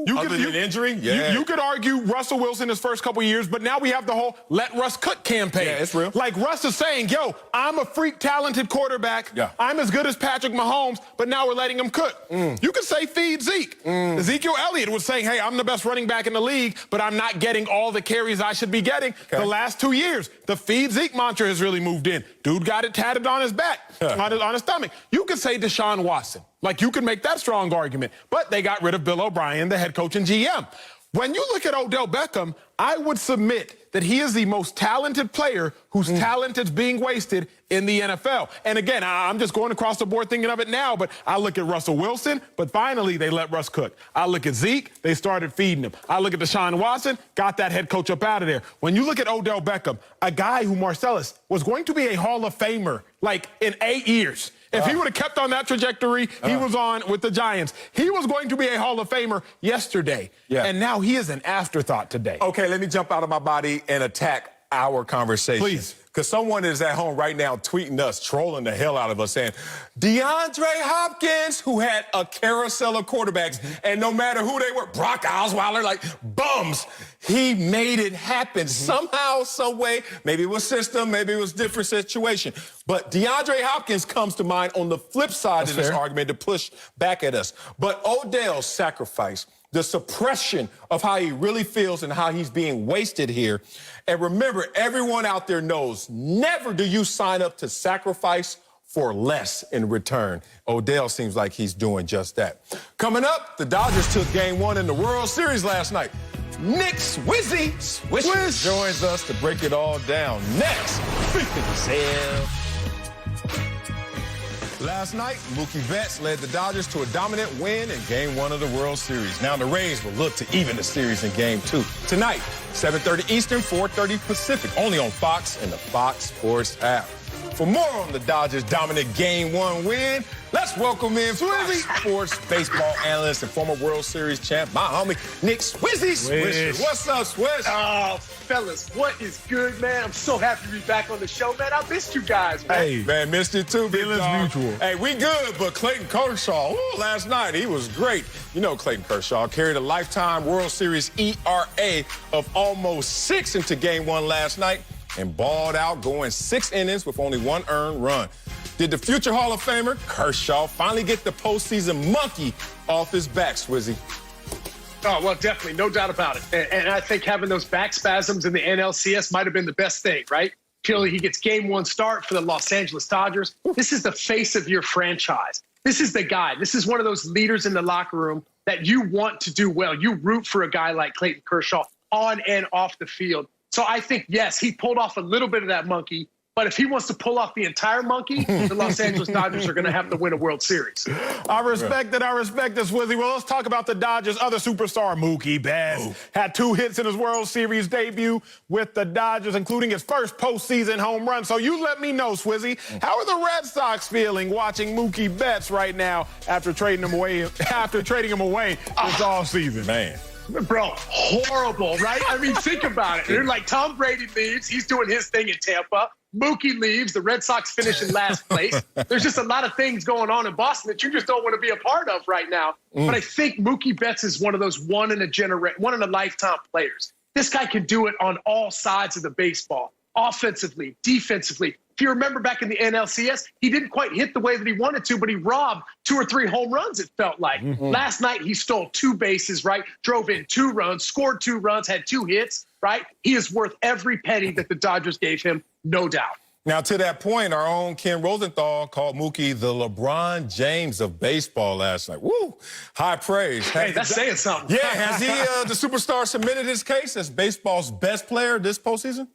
Other than injury? Yeah. You could argue Russell Wilson his first couple years, but now we have the whole let Russ cook campaign. Yeah, it's real. Like Russ is saying, yo, I'm a freak talented quarterback. Yeah. I'm as good as Patrick Mahomes, but now we're letting him cook. You could say feed Zeke. Ezekiel Elliott was saying, hey, I'm the best running back in the league, but I'm not getting all the carries I should be getting. Okay. The last 2 years, the feed Zeke mantra has really moved in. Dude got it tatted on his back, on his stomach. You could say Deshaun Watson. Like, you could make that strong argument. But they got rid of Bill O'Brien, the head coach and GM. When you look at Odell Beckham, I would submit that he is the most talented player whose talent is being wasted in the NFL. And again, I'm just going across the board thinking of it now, but I look at Russell Wilson, but finally they let Russ cook. I look at Zeke, they started feeding him. I look at Deshaun Watson, got that head coach up out of there. When you look at Odell Beckham, a guy who Marcellus was going to be a Hall of Famer like in 8 years. If he would have kept on that trajectory he was on with the Giants, he was going to be a Hall of Famer yesterday. Yeah. And now he is an afterthought today. Okay, let me jump out of my body and attack our conversation. Please. Because someone is at home right now tweeting us, trolling the hell out of us, saying, DeAndre Hopkins, who had a carousel of quarterbacks, and no matter who they were, Brock Osweiler, like bums, he made it happen somehow, some way. Maybe it was system, maybe it was different situation. But DeAndre Hopkins comes to mind on the flip side of this argument to push back at us. But Odell's sacrifice, the suppression of how he really feels and how he's being wasted here. And remember, everyone out there knows, never do you sign up to sacrifice for less in return. Odell seems like he's doing just that. Coming up, the Dodgers took Game 1 in the World Series last night. Nick Swisher joins us to break it all down next. Speak for yourself. Last night, Mookie Betts led the Dodgers to a dominant win in Game 1 of the World Series. Now the Rays will look to even the series in Game 2. Tonight, 7:30 Eastern, 4:30 Pacific, only on Fox and the Fox Sports app. For more on the Dodgers' dominant Game 1 win, let's welcome in Fox Sports baseball analyst and former World Series champ, my homie, Nick Swisher. What's up, Swish? Oh, fellas, what is good, man? I'm so happy to be back on the show, man. I missed you guys, man. Hey, man, missed it too, big Feelings dog. mutual. Hey, we good, but Clayton Kershaw, last night, he was great. You know Clayton Kershaw carried a lifetime World Series ERA of almost 6 into Game 1 last night and balled out, going 6 innings with only 1 earned run. Did the future Hall of Famer, Kershaw, finally get the postseason monkey off his back, Swizzy? Oh, well, definitely. No doubt about it. And I think having those back spasms in the NLCS might have been the best thing, right? Clearly, he gets Game 1 start for the Los Angeles Dodgers. This is the face of your franchise. This is the guy. This is one of those leaders in the locker room that you want to do well. You root for a guy like Clayton Kershaw on and off the field. So I think, yes, he pulled off a little bit of that monkey. But if he wants to pull off the entire monkey, the Los Angeles Dodgers are going to have to win a World Series. I respect it, Swizzy. Well, let's talk about the Dodgers' other superstar, Mookie Betts. Had 2 hits in his World Series debut with the Dodgers, including his first postseason home run. So you let me know, Swizzy, how are the Red Sox feeling watching Mookie Betts right now after trading him away this offseason? Man. Bro, horrible, right? I mean, think about it. They're like Tom Brady leaves. He's doing his thing in Tampa. Mookie leaves. The Red Sox finish in last place. There's just a lot of things going on in Boston that you just don't want to be a part of right now. But I think Mookie Betts is one of those one in a lifetime players. This guy can do it on all sides of the baseball, offensively, defensively. If you remember back in the NLCS, he didn't quite hit the way that he wanted to, but he robbed 2 or 3 home runs, it felt like. Last night, he stole 2 bases, right? Drove in 2 runs, scored 2 runs, had 2 hits, right? He is worth every penny that the Dodgers gave him, no doubt. Now, to that point, our own Ken Rosenthal called Mookie the LeBron James of baseball last night. Woo! High praise. Hey, that's saying something. Yeah, has he, the superstar, submitted his case as baseball's best player this postseason?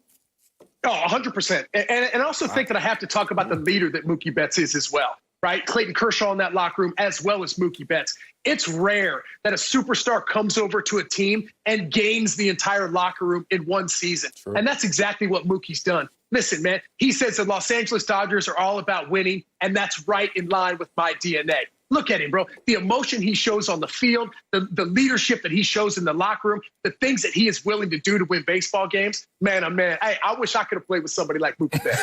Oh, 100%. And I also think that I have to talk about the leader that Mookie Betts is as well, right? Clayton Kershaw in that locker room, as well as Mookie Betts. It's rare that a superstar comes over to a team and gains the entire locker room in one season. True. And that's exactly what Mookie's done. Listen, man, he says the Los Angeles Dodgers are all about winning, and that's right in line with my DNA. Look at him, bro. The emotion he shows on the field, the leadership that he shows in the locker room, the things that he is willing to do to win baseball games. Man, oh, man, I wish I could have played with somebody like Mookie Betts.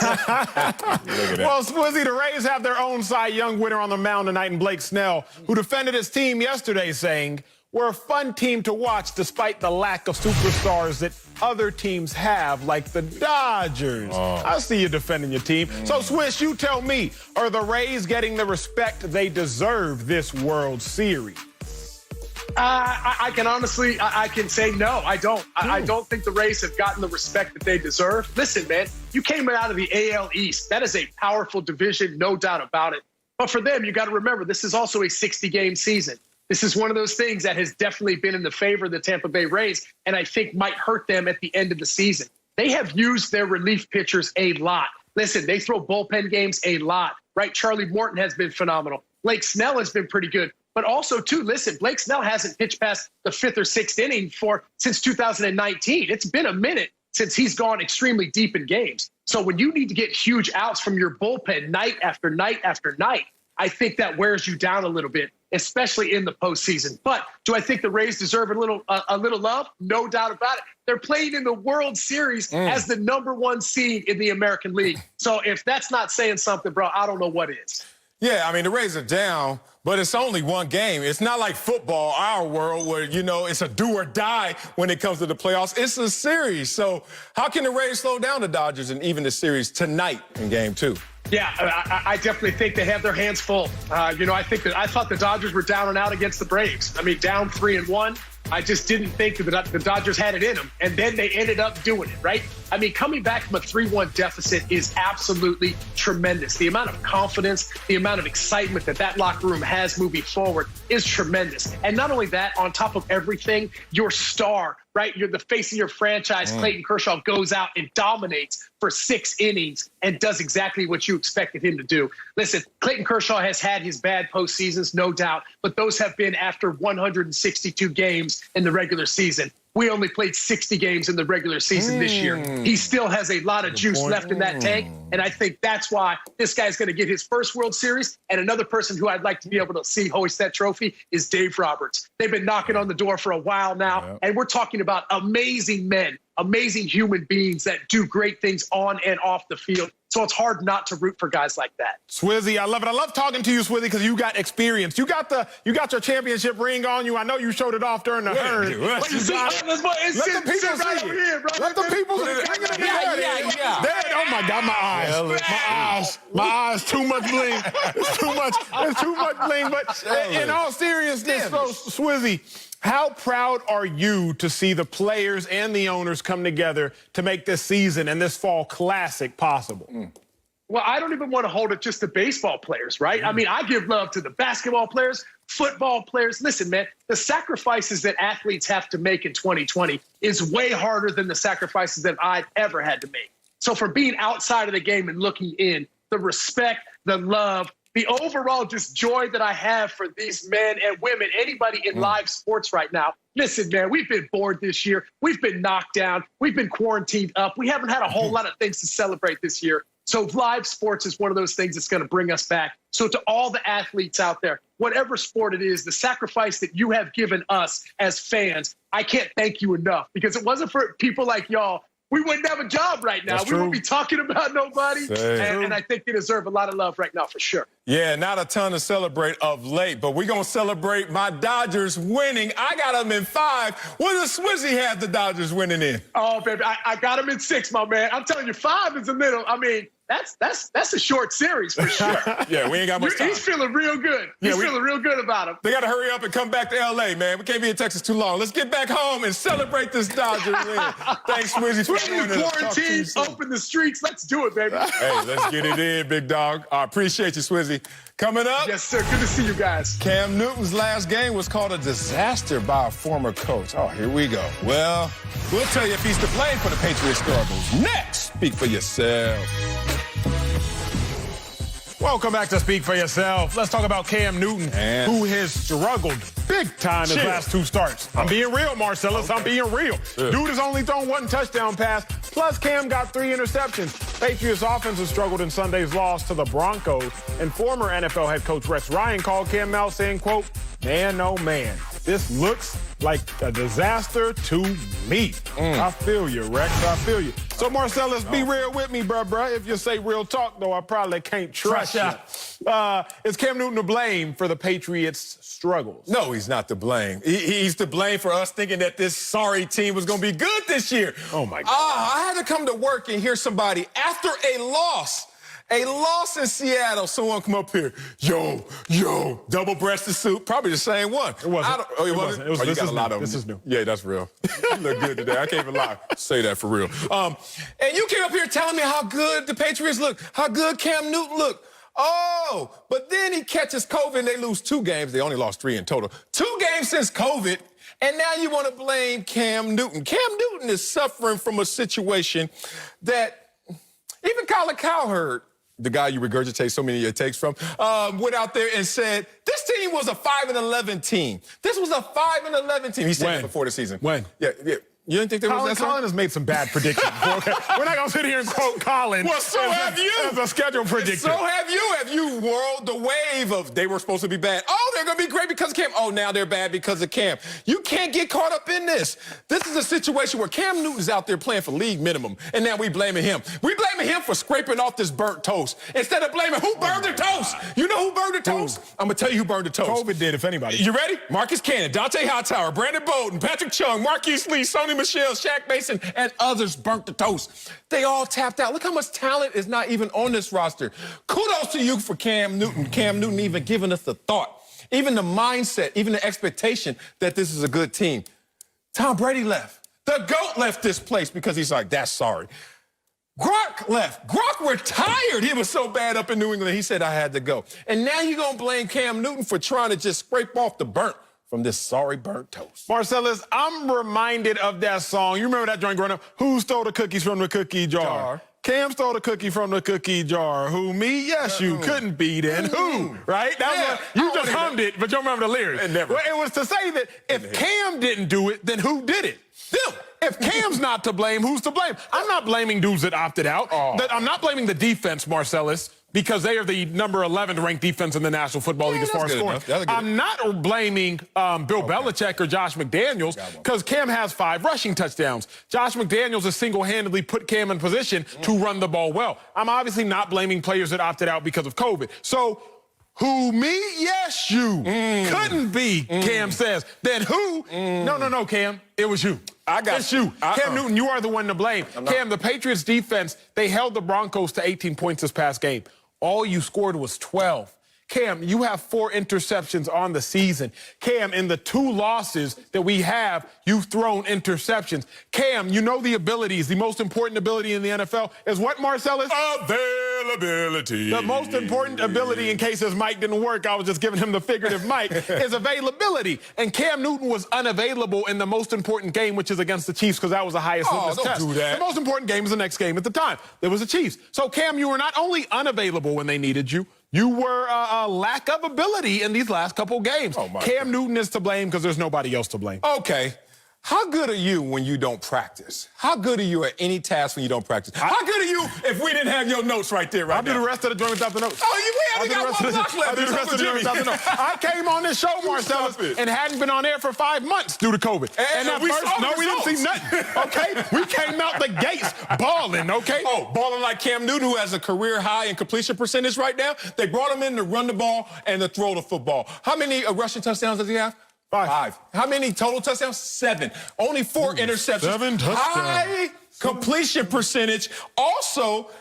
Well, Swizzy, the Rays have their own Cy Young winner on the mound tonight in Blake Snell, who defended his team yesterday, saying, "We're a fun team to watch despite the lack of superstars that other teams have, like the Dodgers." I see you defending your team. So, Swish, you tell me, are the Rays getting the respect they deserve this World Series? I can honestly, I can say no, I don't. I don't think the Rays have gotten the respect that they deserve. Listen, man, you came out of the AL East. That is a powerful division, no doubt about it. But for them, you got to remember, this is also a 60-game season. This is one of those things that has definitely been in the favor of the Tampa Bay Rays, and I think might hurt them at the end of the season. They have used their relief pitchers a lot. Listen, they throw bullpen games a lot, right? Charlie Morton has been phenomenal. Blake Snell has been pretty good. But also, too, listen, Blake Snell hasn't pitched past the 5th or 6th inning since 2019. It's been a minute since he's gone extremely deep in games. So when you need to get huge outs from your bullpen night after night after night, I think that wears you down a little bit, especially in the postseason. But do I think the Rays deserve a little love? No doubt about it. They're playing in the World Series as the #1 seed in the American League. So if that's not saying something, bro, I don't know what is. Yeah, I mean, the Rays are down, but it's only one game. It's not like football, our world, where, you know, it's a do or die when it comes to the playoffs. It's a series. So how can the Rays slow down the Dodgers and even the series tonight in Game 2? Yeah, I definitely think they have their hands full. I thought the Dodgers were down and out against the Braves. I mean, down 3-1. I just didn't think that the Dodgers had it in them, and then they ended up doing it, right? I mean, coming back from a 3-1 deficit is absolutely tremendous. The amount of confidence, the amount of excitement that locker room has moving forward is tremendous. And not only that, on top of everything, your star, right? You're the face of your franchise. Clayton Kershaw goes out and dominates for 6 innings and does exactly what you expected him to do. Listen, Clayton Kershaw has had his bad postseasons, no doubt, but those have been after 162 games in the regular season. We only played 60 games in the regular season this year. He still has a lot of juice left in that tank, and I think that's why this guy's going to get his first World Series. And another person who I'd like to be able to see hoist that trophy is Dave Roberts. They've been knocking on the door for a while now, and we're talking about amazing men, amazing human beings that do great things on and off the field. So it's hard not to root for guys like that. Swizzy, I love it. I love talking to you, Swizzy, because you got experience. You got your championship ring on you. I know you showed it off during the herd. Let the people see. Yeah. Oh my God, my eyes. My eyes. Too much bling. It's too much bling. But in all seriousness, Swizzy, how proud are you to see the players and the owners come together to make this season and this fall classic possible? Well, I don't even want to hold it just to baseball players, right? I mean, I give love to the basketball players, football players. Listen, man, the sacrifices that athletes have to make in 2020 is way harder than the sacrifices that I've ever had to make. So for being outside of the game and looking in, the respect, the love, the overall just joy that I have for these men and women, anybody in live sports right now. Listen, man, we've been bored this year. We've been knocked down. We've been quarantined up. We haven't had a whole lot of things to celebrate this year. So live sports is one of those things that's going to bring us back. So to all the athletes out there, whatever sport it is, the sacrifice that you have given us as fans, I can't thank you enough, because it wasn't for people like y'all, we wouldn't have a job right now. We wouldn't be talking about nobody. And I think they deserve a lot of love right now for sure. Yeah, not a ton to celebrate of late, but we're going to celebrate my Dodgers winning. I got them in 5. What does Swizzy have the Dodgers winning in? Oh, baby, I got them in 6, my man. I'm telling you, 5 is the middle. I mean, that's a short series for sure. Yeah, we ain't got much time. He's feeling real good. He's feeling real good about him. They got to hurry up and come back to L.A., man. We can't be in Texas too long. Let's get back home and celebrate this Dodger win. Thanks, Swizzy, for joining us. Quarantine, open the streets. Let's do it, baby. Hey, let's get it in, big dog. I appreciate you, Swizzy. Coming up. Yes, sir. Good to see you guys. Cam Newton's last game was called a disaster by a former coach. Oh, here we go. Well, we'll tell you if he's to blame for the Patriots struggles. Next, speak for yourself. Welcome back to Speak for Yourself. Let's talk about Cam Newton, who has struggled big time his last 2 starts. I'm being real, Marcellus. I'm being real. Dude has only thrown 1 touchdown pass, plus Cam got 3 interceptions. Patriots offense has struggled in Sunday's loss to the Broncos, and former NFL head coach Rex Ryan called Cam out saying, quote, "Man, oh man, this looks like a disaster to me." I feel you, Rex. I feel you. So, Marcellus, be real with me, bruh. If you say real talk, though, I probably can't trust you. Is Cam Newton to blame for the Patriots' struggles? No, he's not to blame. He's to blame for us thinking that this sorry team was going to be good this year. Oh, my God. I had to come to work and hear somebody after a loss in Seattle, someone come up here, yo, double-breasted suit, probably the same one. It wasn't. It wasn't? It was, you got a lot of them. This is new. Yeah, that's real. You look good today. I can't even lie. Say that for real. And you came up here telling me how good the Patriots look, how good Cam Newton looked. Oh, but then he catches COVID and they lose 2 games. They only lost 3 in total. 2 games since COVID. And now you want to blame Cam Newton. Cam Newton is suffering from a situation that even Colin Cowherd, the guy you regurgitate so many of your takes from, went out there and said, this team was a 5-11 team. This was a 5-11 team. He said that before the season. When? Yeah. You didn't think there was that? Colin has made some bad predictions. Okay? We're not going to sit here and quote Colin. Well, so have you. As a schedule predictor. So have you. Have you whirled the wave of they were supposed to be bad? Oh, they're going to be great because of Cam. Oh, now they're bad because of Cam. You can't get caught up in this. This is a situation where Cam Newton's out there playing for league minimum, and now we blaming him. We blaming him for scraping off this burnt toast instead of blaming who burned the toast. You know who burned the toast? I'm going to tell you who burned the toast. COVID did, if anybody. You ready? Marcus Cannon, Dante Hightower, Brandon Bolden, Patrick Chung, Marquise Lee, Sony Michel, Shaq Mason, and others burnt the toast. They all tapped out. Look how much talent is not even on this roster. Kudos to you for Cam Newton. Cam Newton even giving us the thought, even the mindset, even the expectation that this is a good team. Tom Brady left. The GOAT left this place because he's like, that's sorry. Gronk left. Gronk retired. He was so bad up in New England, he said, I had to go. And now you're going to blame Cam Newton for trying to just scrape off the burnt from this sorry burnt toast. Marcellus, I'm reminded of that song. You remember that joint growing up? Who stole the cookies from the cookie jar? Cam stole the cookie from the cookie jar. Who, me? Yes, you. Couldn't be then. Who? Right? That was you just hummed it, but you don't remember the lyrics. Well, it was to say that if Cam didn't do it, then who did it? Them. If Cam's not to blame, who's to blame? I'm not blaming dudes that opted out. I'm not blaming the defense, Marcellus, because they are the number 11 ranked defense in the National Football League as far as scoring. I'm not blaming Bill Belichick or Josh McDaniels because Cam has 5 rushing touchdowns. Josh McDaniels has single-handedly put Cam in position to run the ball well. I'm obviously not blaming players that opted out because of COVID. So, who, me? Yes, you. Couldn't be, Cam says. Then who? No, Cam. It was you. It's you. Cam Newton, you are the one to blame. Cam, the Patriots defense, they held the Broncos to 18 points this past game. All you scored was 12. Cam, you have 4 interceptions on the season. Cam, in the 2 losses that we have, you've thrown interceptions. Cam, you know the abilities. The most important ability in the NFL is what, Marcellus? Availability. The most important ability, in case his mic didn't work, I was just giving him the figurative mic, is availability. And Cam Newton was unavailable in the most important game, which is against the Chiefs, because that was the highest litmus test. Do that. The most important game was the next game at the time. It was the Chiefs. So, Cam, you were not only unavailable when they needed you, you were a lack of ability in these last couple games. Cam Newton is to blame because there's nobody else to blame. Okay. How good are you when you don't practice? How good are you at any task when you don't practice? How good are you if we didn't have your notes right there, I'll do the rest of the joint without the notes. Oh, we haven't got one block left. I'll do the rest of the joint without the notes. I came on this show, Marcellus, and hadn't been on air for 5 months due to COVID. And at we didn't see nothing, okay? We came out the gates balling, okay? Oh, balling like Cam Newton, who has a career high in completion percentage right now. They brought him in to run the ball and to throw the football. How many rushing touchdowns does he have? 5. How many total touchdowns? 7. Only 4 interceptions. 7 touchdowns. High completion percentage. Also,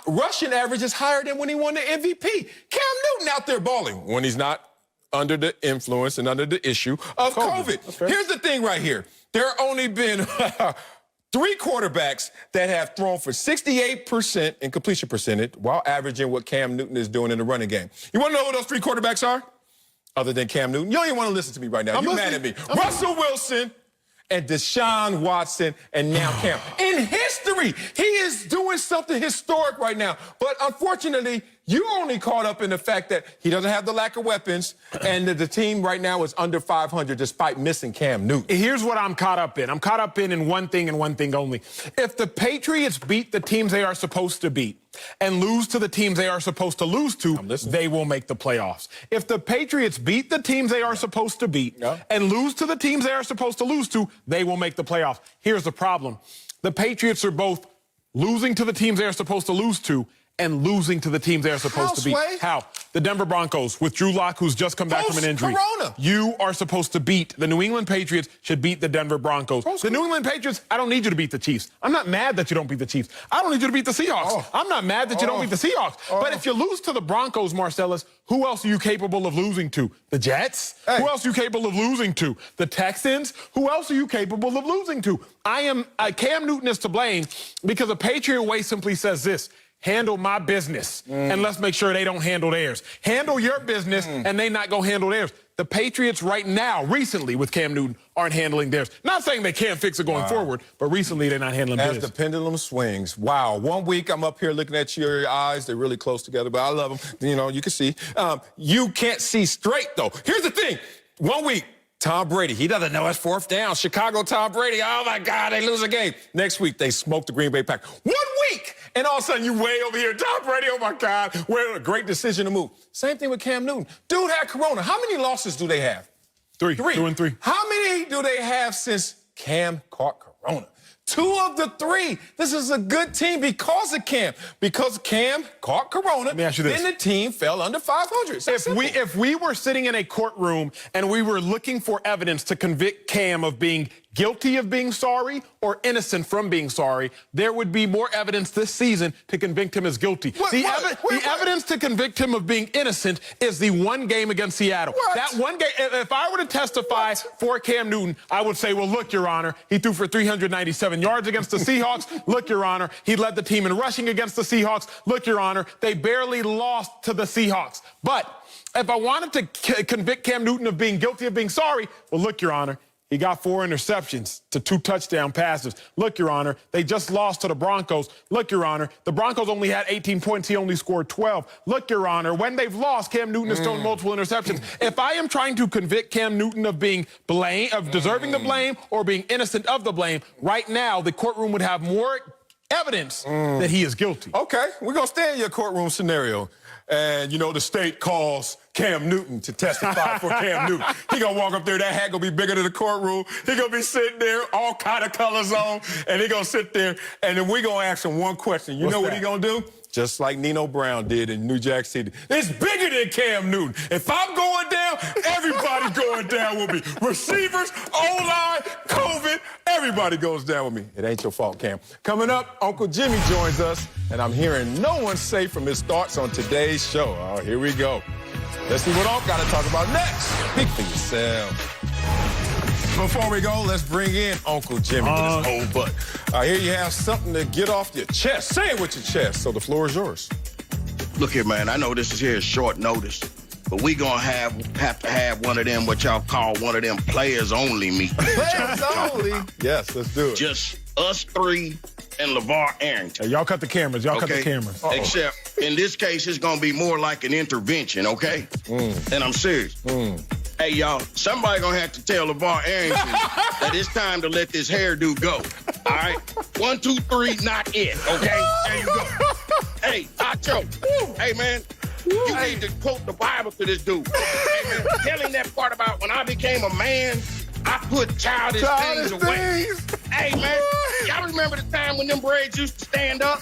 rushing average is higher than when he won the MVP. Cam Newton out there balling when he's not under the influence and under the issue of COVID. Here's the thing right here. There have only been 3 quarterbacks that have thrown for 68% in completion percentage while averaging what Cam Newton is doing in the running game. You want to know who those 3 quarterbacks are? Other than Cam Newton. You don't even want to listen to me right now. You're mad at me. Russell Wilson and Deshaun Watson and now Cam. In history, he is doing something historic right now. But unfortunately, you only caught up in the fact that he doesn't have the lack of weapons and that the team right now is under 500 despite missing Cam Newton. Here's what I'm caught up in. I'm caught up in one thing and one thing only. If the Patriots beat the teams they are supposed to beat and lose to the teams they are supposed to lose to, they will make the playoffs. If the Patriots beat the teams they are supposed to beat and lose to the teams they are supposed to lose to, they will make the playoffs. Here's the problem. The Patriots are both losing to the teams they are supposed to lose to and losing to the teams they're supposed to beat. How? The Denver Broncos with Drew Lock, who's just come back from an injury. Corona. You are supposed to beat the New England Patriots, should beat the Denver Broncos. The New England Patriots, I don't need you to beat the Chiefs. I'm not mad that you don't beat the Chiefs. I don't need you to beat the Seahawks. I'm not mad that you don't beat the Seahawks. But if you lose to the Broncos, Marcellus, who else are you capable of losing to? The Jets? Who else are you capable of losing to? The Texans? Who else are you capable of losing to? Cam Newton is to blame because a Patriot way simply says this: handle my business, and let's make sure they don't handle theirs. Handle your business, and they not go handle theirs. The Patriots right now, recently with Cam Newton, aren't handling theirs. Not saying they can't fix it going forward, but recently they're not handling theirs. As the pendulum swings, wow. 1 week I'm up here looking at your eyes. They're really close together, but I love them. You know, you can see. You can't see straight, though. Here's the thing. 1 week, Tom Brady, he doesn't know it's 4th down. Chicago, Tom Brady, oh, my God, they lose a game. Next week, they smoke the Green Bay Packers. 1 week, and all of a sudden, you way over here. Tom Brady, oh, my God, what a great decision to move. Same thing with Cam Newton. Dude had corona. How many losses do they have? 3. 2 and 3. How many do they have since Cam caught corona? 2 of the 3. This is a good team because of Cam. Because Cam caught corona, let me ask you this. Then the team fell under 500. If we were sitting in a courtroom and we were looking for evidence to convict Cam of being guilty of being sorry or innocent from being sorry, there would be more evidence this season to convict him as guilty. The evidence to convict him of being innocent is the 1 game against Seattle. That 1 game, if I were to testify for Cam Newton, I would say, well, look, Your Honor, he threw for 397 yards against the Seahawks. Look, Your Honor, he led the team in rushing against the Seahawks. Look, Your Honor, they barely lost to the Seahawks. But if I wanted to convict Cam Newton of being guilty of being sorry, well, look, Your Honor, he got 4 interceptions to 2 touchdown passes. Look, Your Honor, they just lost to the Broncos. Look, Your Honor, the Broncos only had 18 points. He only scored 12. Look, Your Honor, when they've lost, Cam Newton has thrown multiple interceptions. If I am trying to convict Cam Newton of being deserving the blame or being innocent of the blame, right now the courtroom would have more evidence that he is guilty. Okay, we're going to stay in your courtroom scenario. And, you know, the state calls Cam Newton to testify for Cam Newton. He going to walk up there, that hat going to be bigger than the courtroom. He going to be sitting there, all kind of colors on, and he going to sit there, and then we going to ask him one question. You know what he going to do? Just like Nino Brown did in New Jack City. It's bigger than Cam Newton. If I'm going down, everybody going down with me. Receivers, O-line, COVID, everybody goes down with me. It ain't your fault, Cam. Coming up, Uncle Jimmy joins us, and I'm hearing no one safe from his thoughts on today's show. Oh, here we go. Let's see what Unc got to talk about next. Speak for yourself. Before we go, let's bring in Uncle Jimmy with his whole butt. I hear you have something to get off your chest. Say it with your chest, so the floor is yours. Look here, man, I know this is here short notice, but we gonna have to have one of them, what y'all call one of them players only meetings. Players only? Yes, let's do it. Just us 3 and LeVar Arrington. Hey, y'all cut the cameras. Y'all cut the cameras. Except in this case, it's gonna be more like an intervention, okay? And I'm serious. Hey, y'all, somebody gonna have to tell LeVar Arrington that it's time to let this hairdo go. All right? 1, 2, 3, not it, okay? There you go. Hey, Acho. Hey, man, you need to quote the Bible to this dude. Hey, man, tell him that part about when I became a man, I put childish things away. Hey, man, y'all remember the time when them braids used to stand up?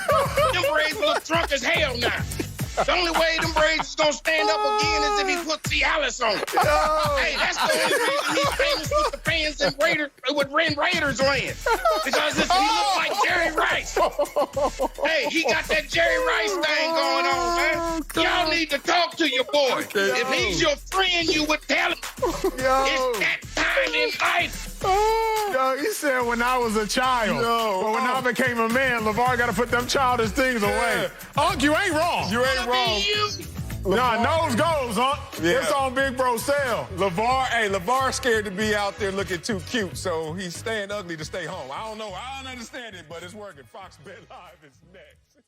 Them braids look drunk as hell now. The only way them braids is gonna stand up again is if he put Cialis on it. Hey, that's the only reason he's famous with the fans and Raiders land. Because he looks like Jerry Rice. Hey, he got that Jerry Rice thing going on, man. Y'all need to talk to your boy. If he's your friend, you would tell him. It's that time in life. Yo, he said when I was a child. But when I became a man, LeVar got to put them childish things away. Unc, you ain't wrong. You ain't wrong. Nah, nose goes, Unc. Yeah. It's on Big Bro sale. LeVar's scared to be out there looking too cute, so he's staying ugly to stay home. I don't know. I don't understand it, but it's working. Fox Bet Live is next.